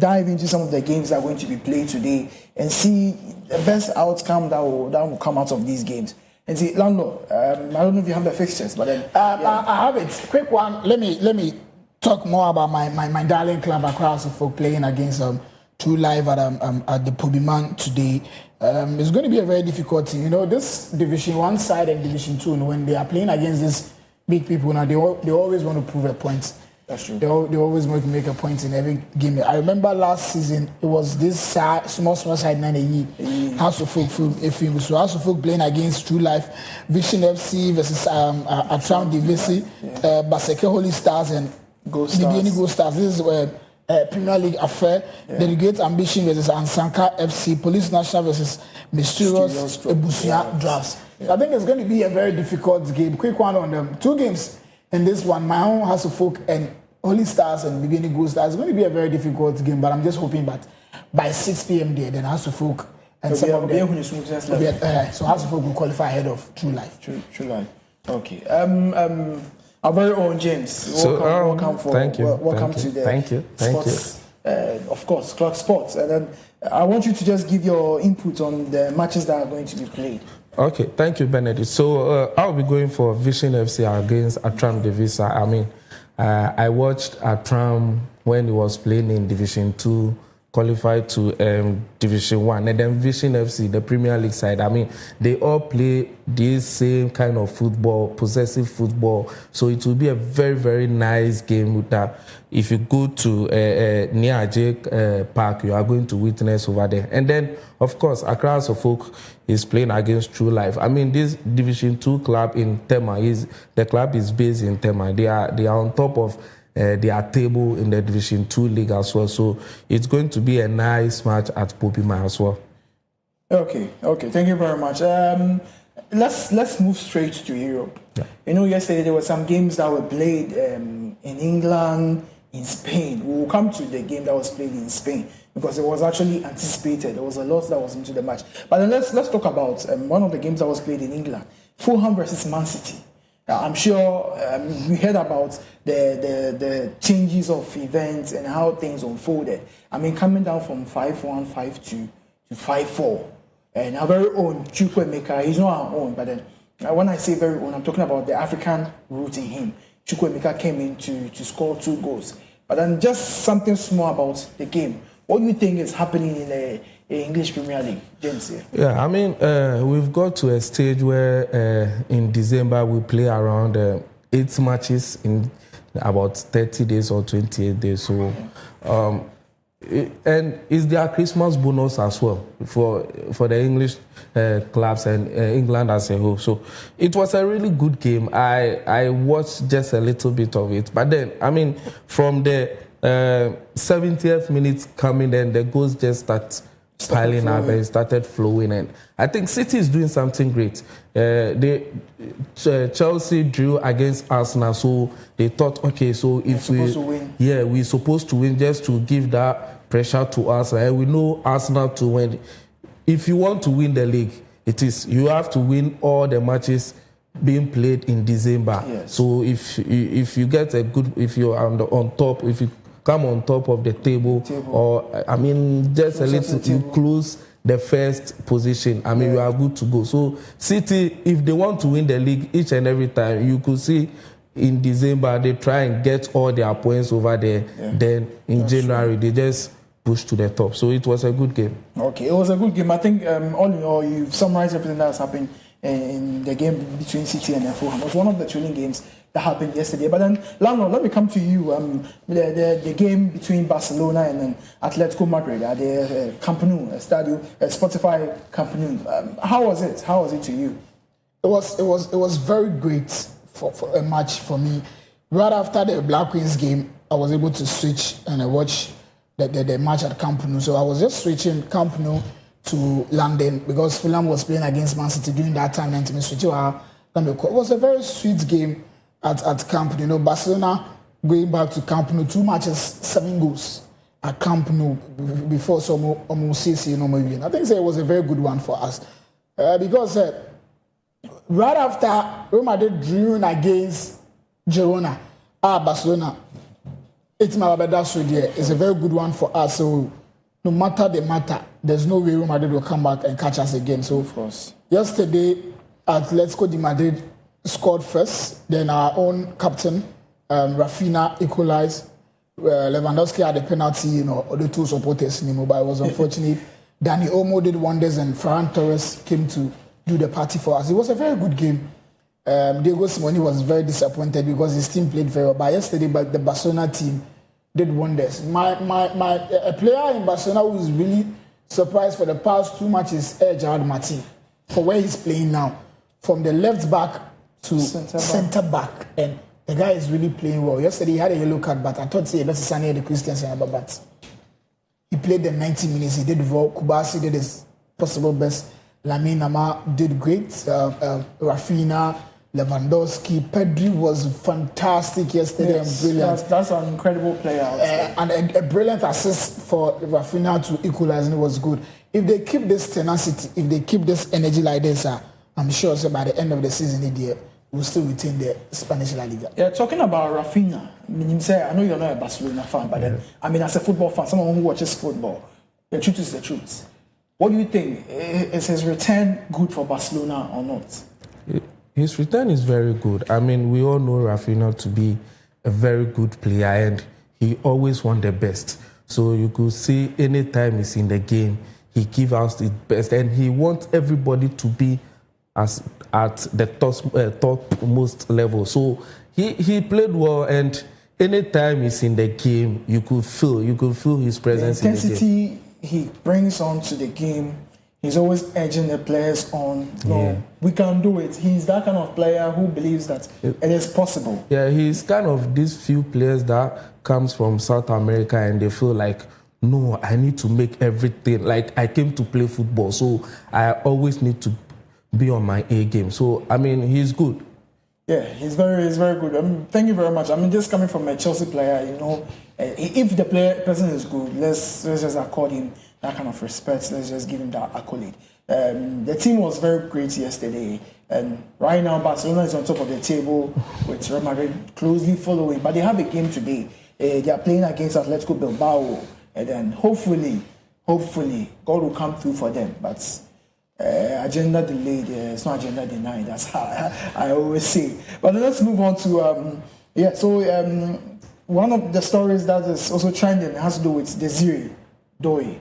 dive into some of the games that are going to be played today and see the best outcome that will come out of these games. And see, Lando, I don't know if you have the fixtures, but then I have it. Quick one. Let me talk more about my darling club across for playing against True Life at the Pobiman today. It's going to be a very difficult team. This Division 1 side and Division 2, when they are playing against these big people now, they always want to prove a point. That's true. They always want to make a point in every game. I remember last season, it was this small side 9 House of Folk FM. So House of Folk playing against True Life, Vision FC versus Atram Divisi, Baseke Holy Stars and Bibiani Go Stars. This is where Premier League affair. The Great Ambition versus Ansanka FC, Police National versus Mysterious Ebusia Drafts. So I think it's going to be a very difficult game. Quick one on them. 2 games in this one. My own House of Folk and Holy Stars and Bibiani Go Stars. It's going to be a very difficult game, but I'm just hoping that by 6 p.m. there, then House of Folk and some of them. So House of Folk will qualify ahead of True Life. True Life. Okay. Our very own James. Welcome thank you. Welcome to the sports, of course, Clog Sports. And then I want you to just give your input on the matches that are going to be played. Okay, thank you, Benedict. So I'll be going for Vision FC against Atram Divisa. I mean, I watched Atram when he was playing in Division 2, qualified to Division 1, and then Vision FC, the Premier League side. I mean, they all play this same kind of football, possessive football. So it will be a very, very nice game with that. If you go to near Ajay Park, you are going to witness over there. And then, of course, Accra Folk is playing against True Life. I mean, this Division 2 club in Tema, the club is based in Tema. They are on top of their table in the Division 2 league as well. So it's going to be a nice match at Popima as well. Okay. Thank you very much. Let's move straight to Europe. Yeah. Yesterday there were some games that were played in England, in Spain. We will come to the game that was played in Spain because it was actually anticipated. There was a lot that was into the match. But then let's talk about one of the games that was played in England, Fulham versus Man City. I'm sure we heard about the changes of events and how things unfolded. I mean, coming down from 5-1, 5-2 to 5-4. And our very own Chukwuemeka, he's not our own, but then when I say very own, I'm talking about the African root in him. Chukwuemeka came in to score 2 goals. But then just something small about the game. What do you think is happening in the English Premier League, James? Yeah, I mean, we've got to a stage where in December we play around 8 matches in about 30 days or 28 days. So, and it's their Christmas bonus as well for the English clubs and England as a whole. So it was a really good game. I watched just a little bit of it, but then I mean, from the 70th minute coming, then the goals just start piling up and started flowing, and I think City is doing something great. Chelsea drew against Arsenal, so they thought, okay, so if we're supposed to win just to give that pressure to us, and we know Arsenal to win. If you want to win the league, you have to win all the matches being played in December. Yes. So if you get if you're on top, if you come on top of the table. Or I mean, just a little, you close the first position. I mean, you are good to go. So City, if they want to win the league each and every time, you could see in December they try and get all their points over there. Yeah. Then in January they just push to the top. So it was a good game. Okay, it was a good game. I think all in all, you've summarized everything that's happened in the game between City and Fulham. It was one of the thrilling games that happened yesterday. But then, Lano, let me come to you. The game between Barcelona and then Atletico Madrid at the Camp Nou, Spotify Camp Nou. How was it? How was it to you? It was very great for a match for me. Right after the Black Queens game, I was able to switch and I watch the match at Camp Nou. So I was just switching Camp Nou to London because Fulham was playing against Man City during that time. And it was a very sweet game at Camp Nou. You know, Barcelona going back to Camp Nou, 2 matches, 7 goals at Camp Nou before some almost win. I think it was a very good one for us because right after Real Madrid drew against Girona, Barcelona, it's a very good one for us. So no matter the matter, there's no way Real Madrid will come back and catch us again. So of course, yesterday, Atletico de Madrid scored first, then our own captain, Rafinha, equalized. Lewandowski had a penalty, you know, the 2 supporters, but it was unfortunate. Dani Olmo did wonders and Ferran Torres came to do the party for us. It was a very good game. Diego Simeone was very disappointed because his team played very well. But yesterday, the Barcelona team did wonders. A player in Barcelona who is really surprised for the past 2 matches, Gerard Martin, for where he's playing now, from the left back to centre back, and the guy is really playing well. Yesterday he had a yellow card, but I thought he was Sunny the Christians, but he played the 90 minutes. He did well. Kubasi did his possible best. Lamine Yamal did great. Rafinha, Lewandowski, Pedri was fantastic yesterday and brilliant. That's an incredible player. And a brilliant assist for Rafinha to equalize, and it was good. If they keep this tenacity, if they keep this energy like this, I'm sure by the end of the season, we'll still retain the Spanish La Liga. Yeah, talking about Rafinha, I know you're not a Barcelona fan, but then, as a football fan, someone who watches football, the truth is the truth. What do you think? Is his return good for Barcelona or not? His return is very good. We all know Rafinha to be a very good player and he always wants the best. So you could see anytime he's in the game, he gives us his best and he wants everybody to be at the topmost level. So he played well and anytime he's in the game, you could feel his presence the in the game. Intensity he brings onto the game. He's always edging the players on. We can do it. He's that kind of player who believes that it is possible. Yeah, he's kind of these few players that comes from South America and they feel like, no, I need to make everything. Like, I came to play football, so I always need to be on my A game. So, he's good. Yeah, he's very good. Thank you very much. Just coming from a Chelsea player, if the person is good, let's just accord him that kind of respect. Let's just give him that accolade. The team was very great yesterday, and right now Barcelona is on top of the table with Real Madrid closely following. But they have a game today. They are playing against Atletico Bilbao, and then hopefully, God will come through for them. But agenda delayed, it's not agenda denied. That's how I always say. But let's move on to one of the stories that is also trending has to do with Desiree Doué.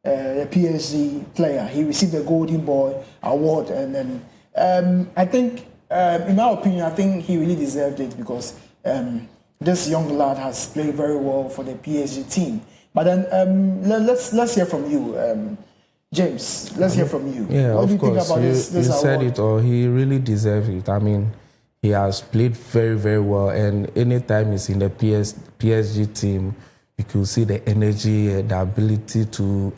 A PSG player. He received the Golden Boy award, and then I think, in my opinion, I think he really deserved it because this young lad has played very well for the PSG team. But then let's hear from you, James. Let's hear from you. Yeah, what do you think about this you award? said it all. He really deserves it. He has played very, very well, and anytime he's in the PSG team, you could see the energy, the ability to,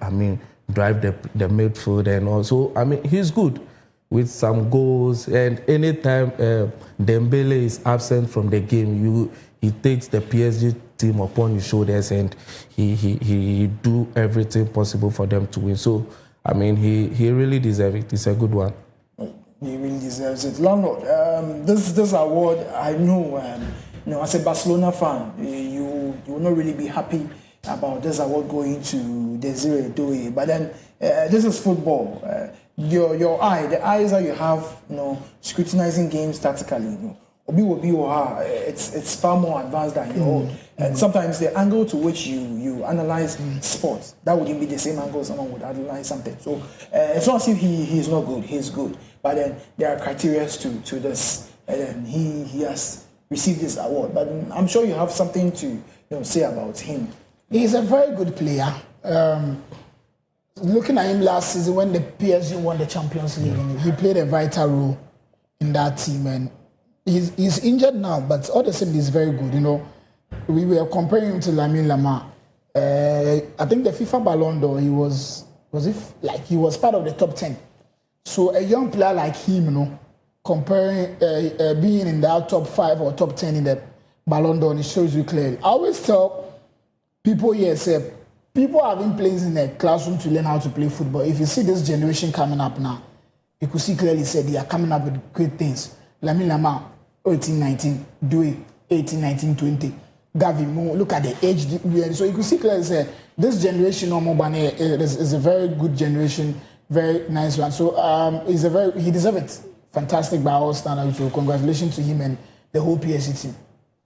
drive the midfield, and also, he's good with some goals. And anytime Dembele is absent from the game, he takes the PSG team upon his shoulders, and he do everything possible for them to win. So, he really deserves it. It's a good one. He really deserves it. Landlord, this award, I know, as a Barcelona fan, you will not really be happy about this award going to Desiree Doué. But then, this is football. The eyes that you have, scrutinizing games tactically, it's far more advanced than your own. And sometimes the angle to which you analyze sports, that wouldn't be the same angle someone would analyze something. So it's not as if he's not good, he's good. But then there are criteria to this, and then he has received this award. But I'm sure you have something to say about him. He's a very good player. Looking at him last season when the PSG won the Champions League, he played a vital role in that team, and he's injured now, but all the same he's very good. We were comparing him to Lamine Yamal. I think the FIFA Ballon d'Or, he was part of the top 10. So a young player like him, comparing being in that top 5 or top 10 in the Ballon d'Or, it shows you clearly. I always tell people here, say, people have been playing in the classroom to learn how to play football. If you see this generation coming up now, you could see clearly said they are coming up with great things. Lamine Yamal, 18, 19, Dewey, 18, 19, 20. Gavi Mo, look at the age. So you could see clearly say this generation is a very good generation, very nice one. So he deserves it. Fantastic by all standards. So congratulations to him and the whole PSG team.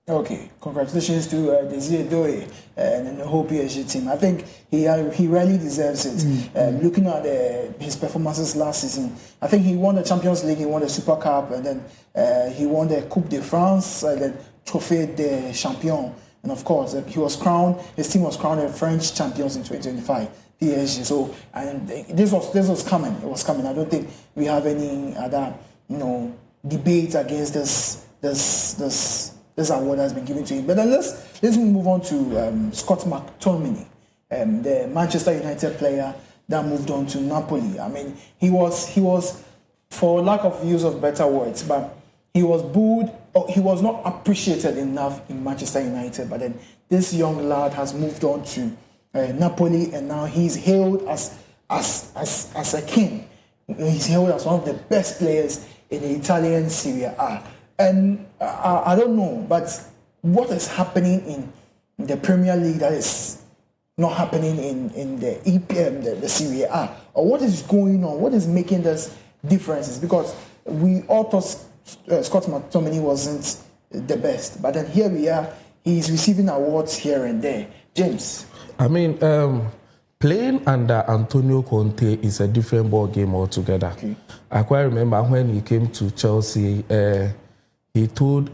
Okay, congratulations to Desire Doe and the whole PSG team. I think he really deserves it. Looking at his performances last season, I think he won the Champions League, he won the Super Cup, and then he won the Coupe de France, the Trophée de Champion, and of course his team was crowned the French champions in 2025. PSG. So, and this was coming. It was coming. I don't think we have any other debate against this award has been given to him. But then let's move on to Scott McTominay, the Manchester United player that moved on to Napoli. I mean, he was, for lack of use of better words, but he was booed. He was not appreciated enough in Manchester United. But then this young lad has moved on to Napoli, and now he's hailed as a king. He's hailed as one of the best players in the Italian Serie A. And I don't know, but what is happening in the Premier League that is not happening in the EPM, the Serie A? Or what is going on? What is making those differences? Because we all thought Scott McTominay wasn't the best. But then here we are, he's receiving awards here and there. James? I mean, playing under Antonio Conte is a different ball game altogether. Okay. I quite remember when he came to Chelsea, he told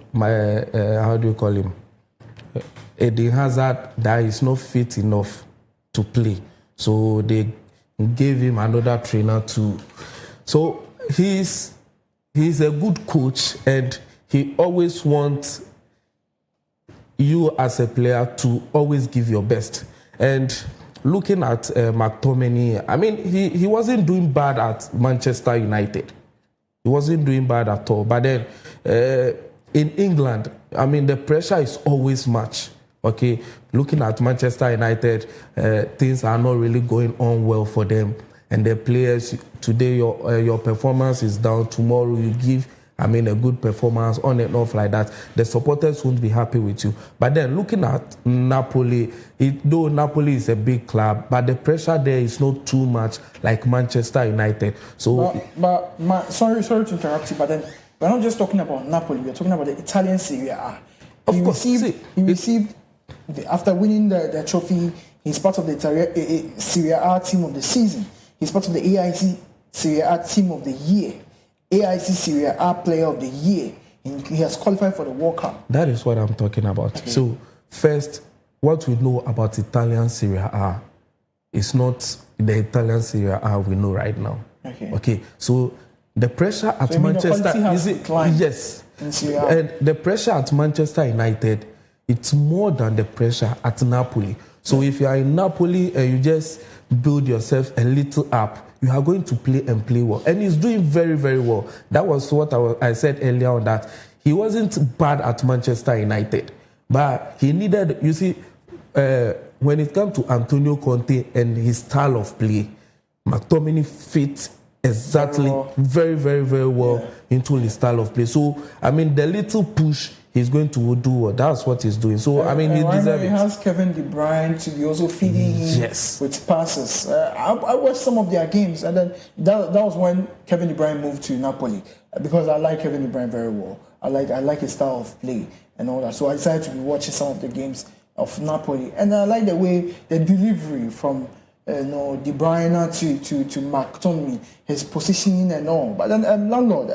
Eden Hazard that he's not fit enough to play. So they gave him another trainer too. So he's a good coach, and he always wants you as a player to always give your best. And looking at McTominay, I mean, he wasn't doing bad at Manchester United. He wasn't doing bad at all. But then in England, I mean, the pressure is always much. Okay, looking at Manchester United, things are not really going on well for them. And the players, today your performance is down, tomorrow you give, a good performance on and off like that. The supporters won't be happy with you. But then looking at Napoli, though Napoli is a big club, but the pressure there is not too much like Manchester United. So, sorry to interrupt you, but then we're not just talking about Napoli. We're talking about the Italian Serie A. He received after winning the trophy. He's part of the Serie A team of the season. He's part of the AIC Serie A team of the year. AIC Serie A Player of the Year. He has qualified for the World Cup. That is what I'm talking about. Okay. So, first, what we know about Italian Serie A is not the Italian Serie A we know right now. Okay. So, the pressure at Manchester is it? Yes. And the pressure at Manchester United, it's more than the pressure at Napoli. So, if you are in Napoli and you just build yourself a little up, you are going to play well. And he's doing very, very well. That was what I said earlier on, that he wasn't bad at Manchester United. But he needed, you see, when it comes to Antonio Conte and his style of play, McTominay fit exactly very, very, very well into his style of play. So, the little push he's going to do, that's what he's doing. So, he deserves it. He has Kevin De Bruyne to be also feeding him with passes. I watched some of their games, and then that was when Kevin De Bruyne moved to Napoli, because I like Kevin De Bruyne very well. I like his style of play and all that. So I decided to be watching some of the games of Napoli, and I like the way the delivery from De Bruyne to McTominay, his positioning and all. But then, landlord,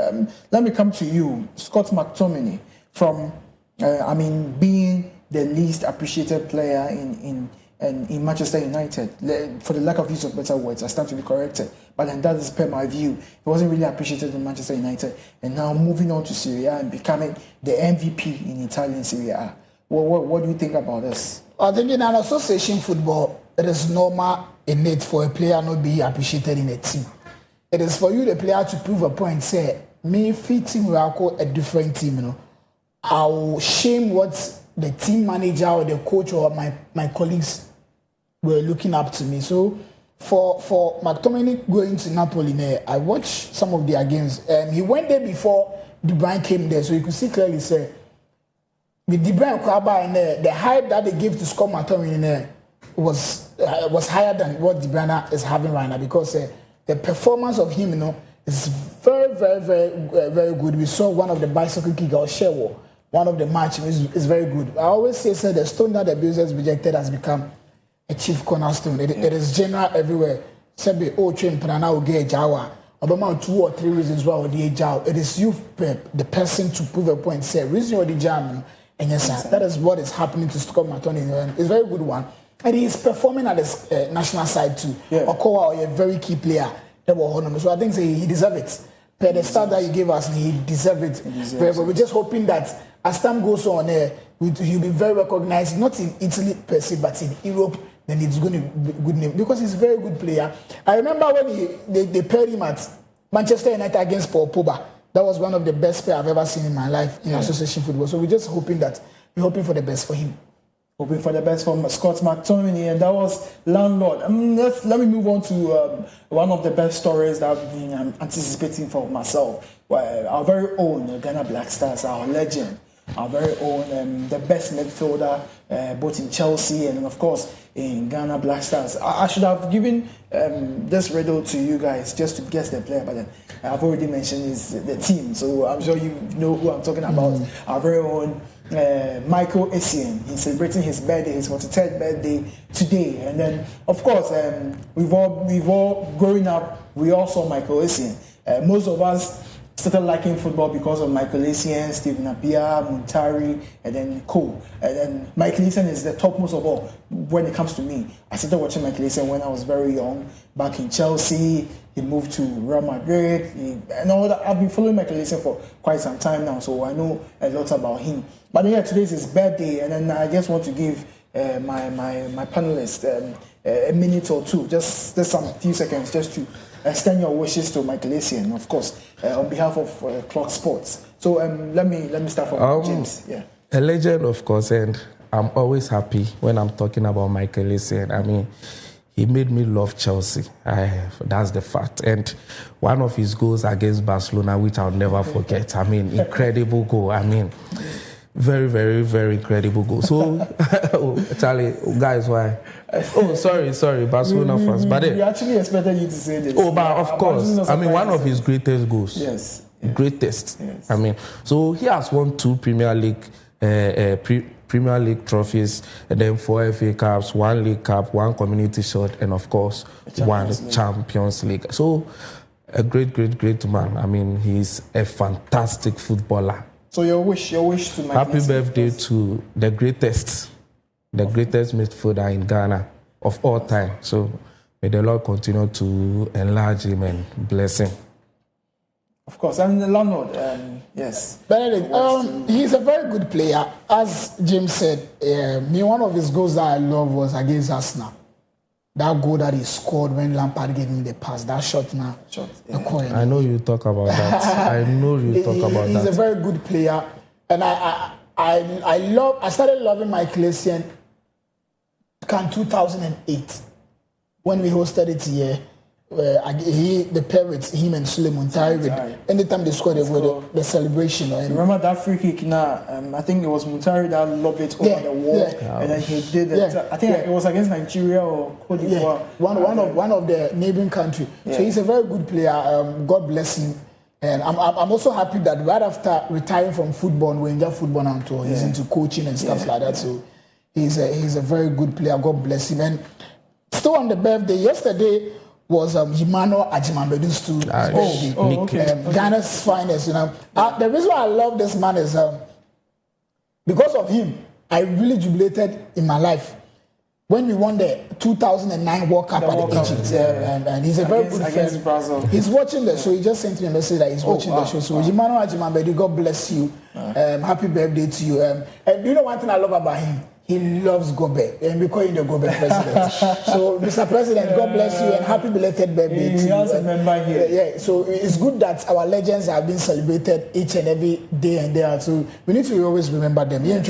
let me come to you, Scott McTominay. From being the least appreciated player in Manchester United, for the lack of use of better words, I stand to be corrected. But then that is per my view. He wasn't really appreciated in Manchester United, and now moving on to Serie A and becoming the MVP in Italian Serie A. What do you think about this? I think in an association football, it is normal innate for a player not be appreciated in a team. It is for you, the player, to prove a point. Say, me fitting will call a different team. You know, I'll shame what the team manager or the coach or my colleagues were looking up to me. So for McTominay going to Napoli, I watched some of their games. He went there before De Bruyne came there, so you could see clearly, say, with De Bruyne and the hype that they gave to Scott McTominay was higher than what De Bruyne is having right now, because the performance of him, you know, is very, very, very, very good. We saw one of the bicycle kick or Shewo, one of the match is very good. I always say the stone that the business rejected has become a chief cornerstone. It is general everywhere. Sebe train Prana will get Jawa. About 2 or 3 reasons why the Jawa. It is you, the person, to prove a point. Say reason or the jam, and yes, that is what is happening to Scott McTominay. It's a very good one, and he is performing at the national side too. Okowa, a very key player. So I think he deserves it. Per the start that he gave us, he deserves it. We're just hoping that as time goes on, he'll be very recognized, not in Italy per se, but in Europe. Then it's going to be good name, because he's a very good player. I remember when they paired him at Manchester United against Paul Pogba. That was one of the best players I've ever seen in my life in association football. So we're just hoping for the best for him. Hoping for the best from Scott McTominay, and that was Landlord. Let me move on to one of the best stories that I've been anticipating for myself. Well, our very own Ghana Black Stars, our legend, our very own, the best midfielder, both in Chelsea and of course in Ghana Black Stars. I should have given this riddle to you guys just to guess the player, but then I've already mentioned is the team, so I'm sure you know who I'm talking about. Our very own Michael Essien. He's celebrating his birthday, his 43rd birthday today, and then of course we've all growing up, we all saw Michael Essien. Most of us started liking football because of Michael Essien, Stephen Appiah, Muntari, and then Cole. And then Michael Essien is the topmost of all when it comes to me. I started watching Michael Essien when I was very young, back in Chelsea. He moved to Real Madrid, and all that. I've been following Michael Essien for quite some time now, so I know a lot about him. But yeah, today's his birthday, and then I just want to give my panelists a minute or two, just some few seconds, just to extend your wishes to Michael Essien, of course, on behalf of Clog Sports. So let me start from James. Yeah, a legend, of course, and I'm always happy when I'm talking about Michael Essien. I mean, he made me love Chelsea. That's the fact. And one of his goals against Barcelona, which I'll never forget. I mean, incredible goal. I mean, very, very, very incredible goal. So, Charlie, guys, why? Oh, sorry, Barcelona fans. But we actually expected you to say this. Oh, but of course. I mean, one of his greatest goals. Yes. Greatest. Yes. I mean, so he has won 2 Premier League trophies, and then 4 FA Cups, 1 League Cup, 1 Community Shield, and of course, 1 Champions League. So, a great man. I mean, he's a fantastic footballer. So your wish to my happy birthday to the greatest midfielder in Ghana of all time. So may the Lord continue to enlarge him and bless him. Of course, and the landlord, yes. Benedict, he's a very good player. As James said, one of his goals that I love was against Arsenal. That goal that he scored when Lampard gave him the pass, that shot now. The corner. I know you talk about that. He's a very good player. And I started loving Michael Essien in 2008 when we hosted it here. The pair with him and Suleiman Muntari, anytime they scored, the celebration. Remember that free kick now? I think it was Muntari that lobbed it over the wall, and then he did it. I think it was against Nigeria or Cote d'Ivoire. One of the neighboring country. So he's a very good player. God bless him. And I'm also happy that right after retiring from football, we enjoy football now too. He's into coaching and stuff like that. So he's a very good player. God bless him. And still on the birthday yesterday was Emmanuel Ajimanbedu's Ghana's finest. You know, the reason why I love this man is because of him. I really jubilated in my life when we won the 2009 World Cup at Egypt, and he's a very good friend. He's watching the show. He just sent me a message that he's watching the show. So Emmanuel Ajimanbedu, God bless you. Happy birthday to you. And you know one thing I love about him. he loves Gobe, and we call him the Gobe president. So, Mr. President, God bless you and happy belated birthday to you. Has a member here. Yeah, so it's good that our legends have been celebrated each and every day and day out. So we need to always remember them. Yes.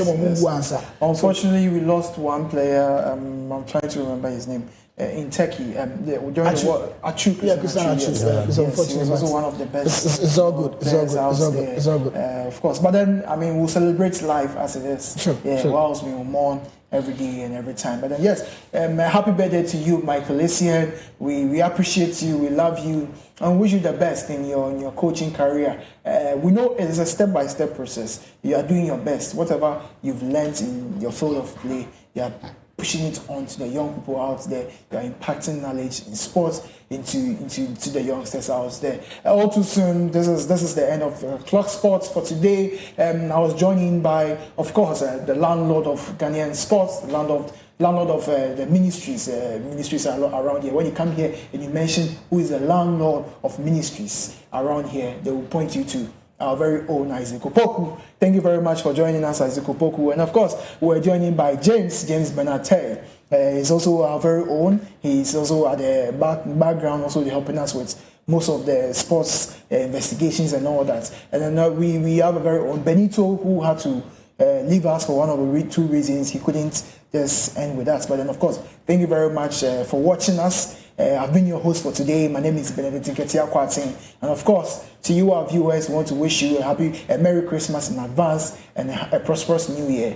Unfortunately, we lost one player. I'm trying to remember his name. In Turkey, during the war, Achu. Yeah, Christian Achu. Yes, he was also one of the best. It's all good. It's all good. Of course, but then I mean, we'll celebrate life as it is. Sure. Whilst we will mourn every day and every time. But then yes, happy birthday to you, Michael Essien. We appreciate you. We love you and wish you the best in your coaching career. We know it is a step-by-step process. You are doing your best. Whatever you've learned in your field of play, you are pushing it on to the young people out there. You are impacting knowledge in sports into the youngsters out there. All too soon, this is the end of Clog Sports for today. I was joined by, of course, the landlord of Ghanaian sports, the landlord of the ministries around here. When you come here and you mention who is the landlord of ministries around here, they will point you to our very own Isaac Opoku. Thank you very much for joining us, Isaac Opoku. And of course, we're joined by James Benatey. He's also our very own. He's also at the background, also helping us with most of the sports investigations and all that. And then we have a very own Benito, who had to leave us for one of the two reasons. He couldn't just end with us. But then, of course, thank you very much for watching us. I've been your host for today. My name is Benedict Nketia Kwatin. And of course, to you, our viewers, we want to wish you a Merry Christmas in advance and a prosperous New Year.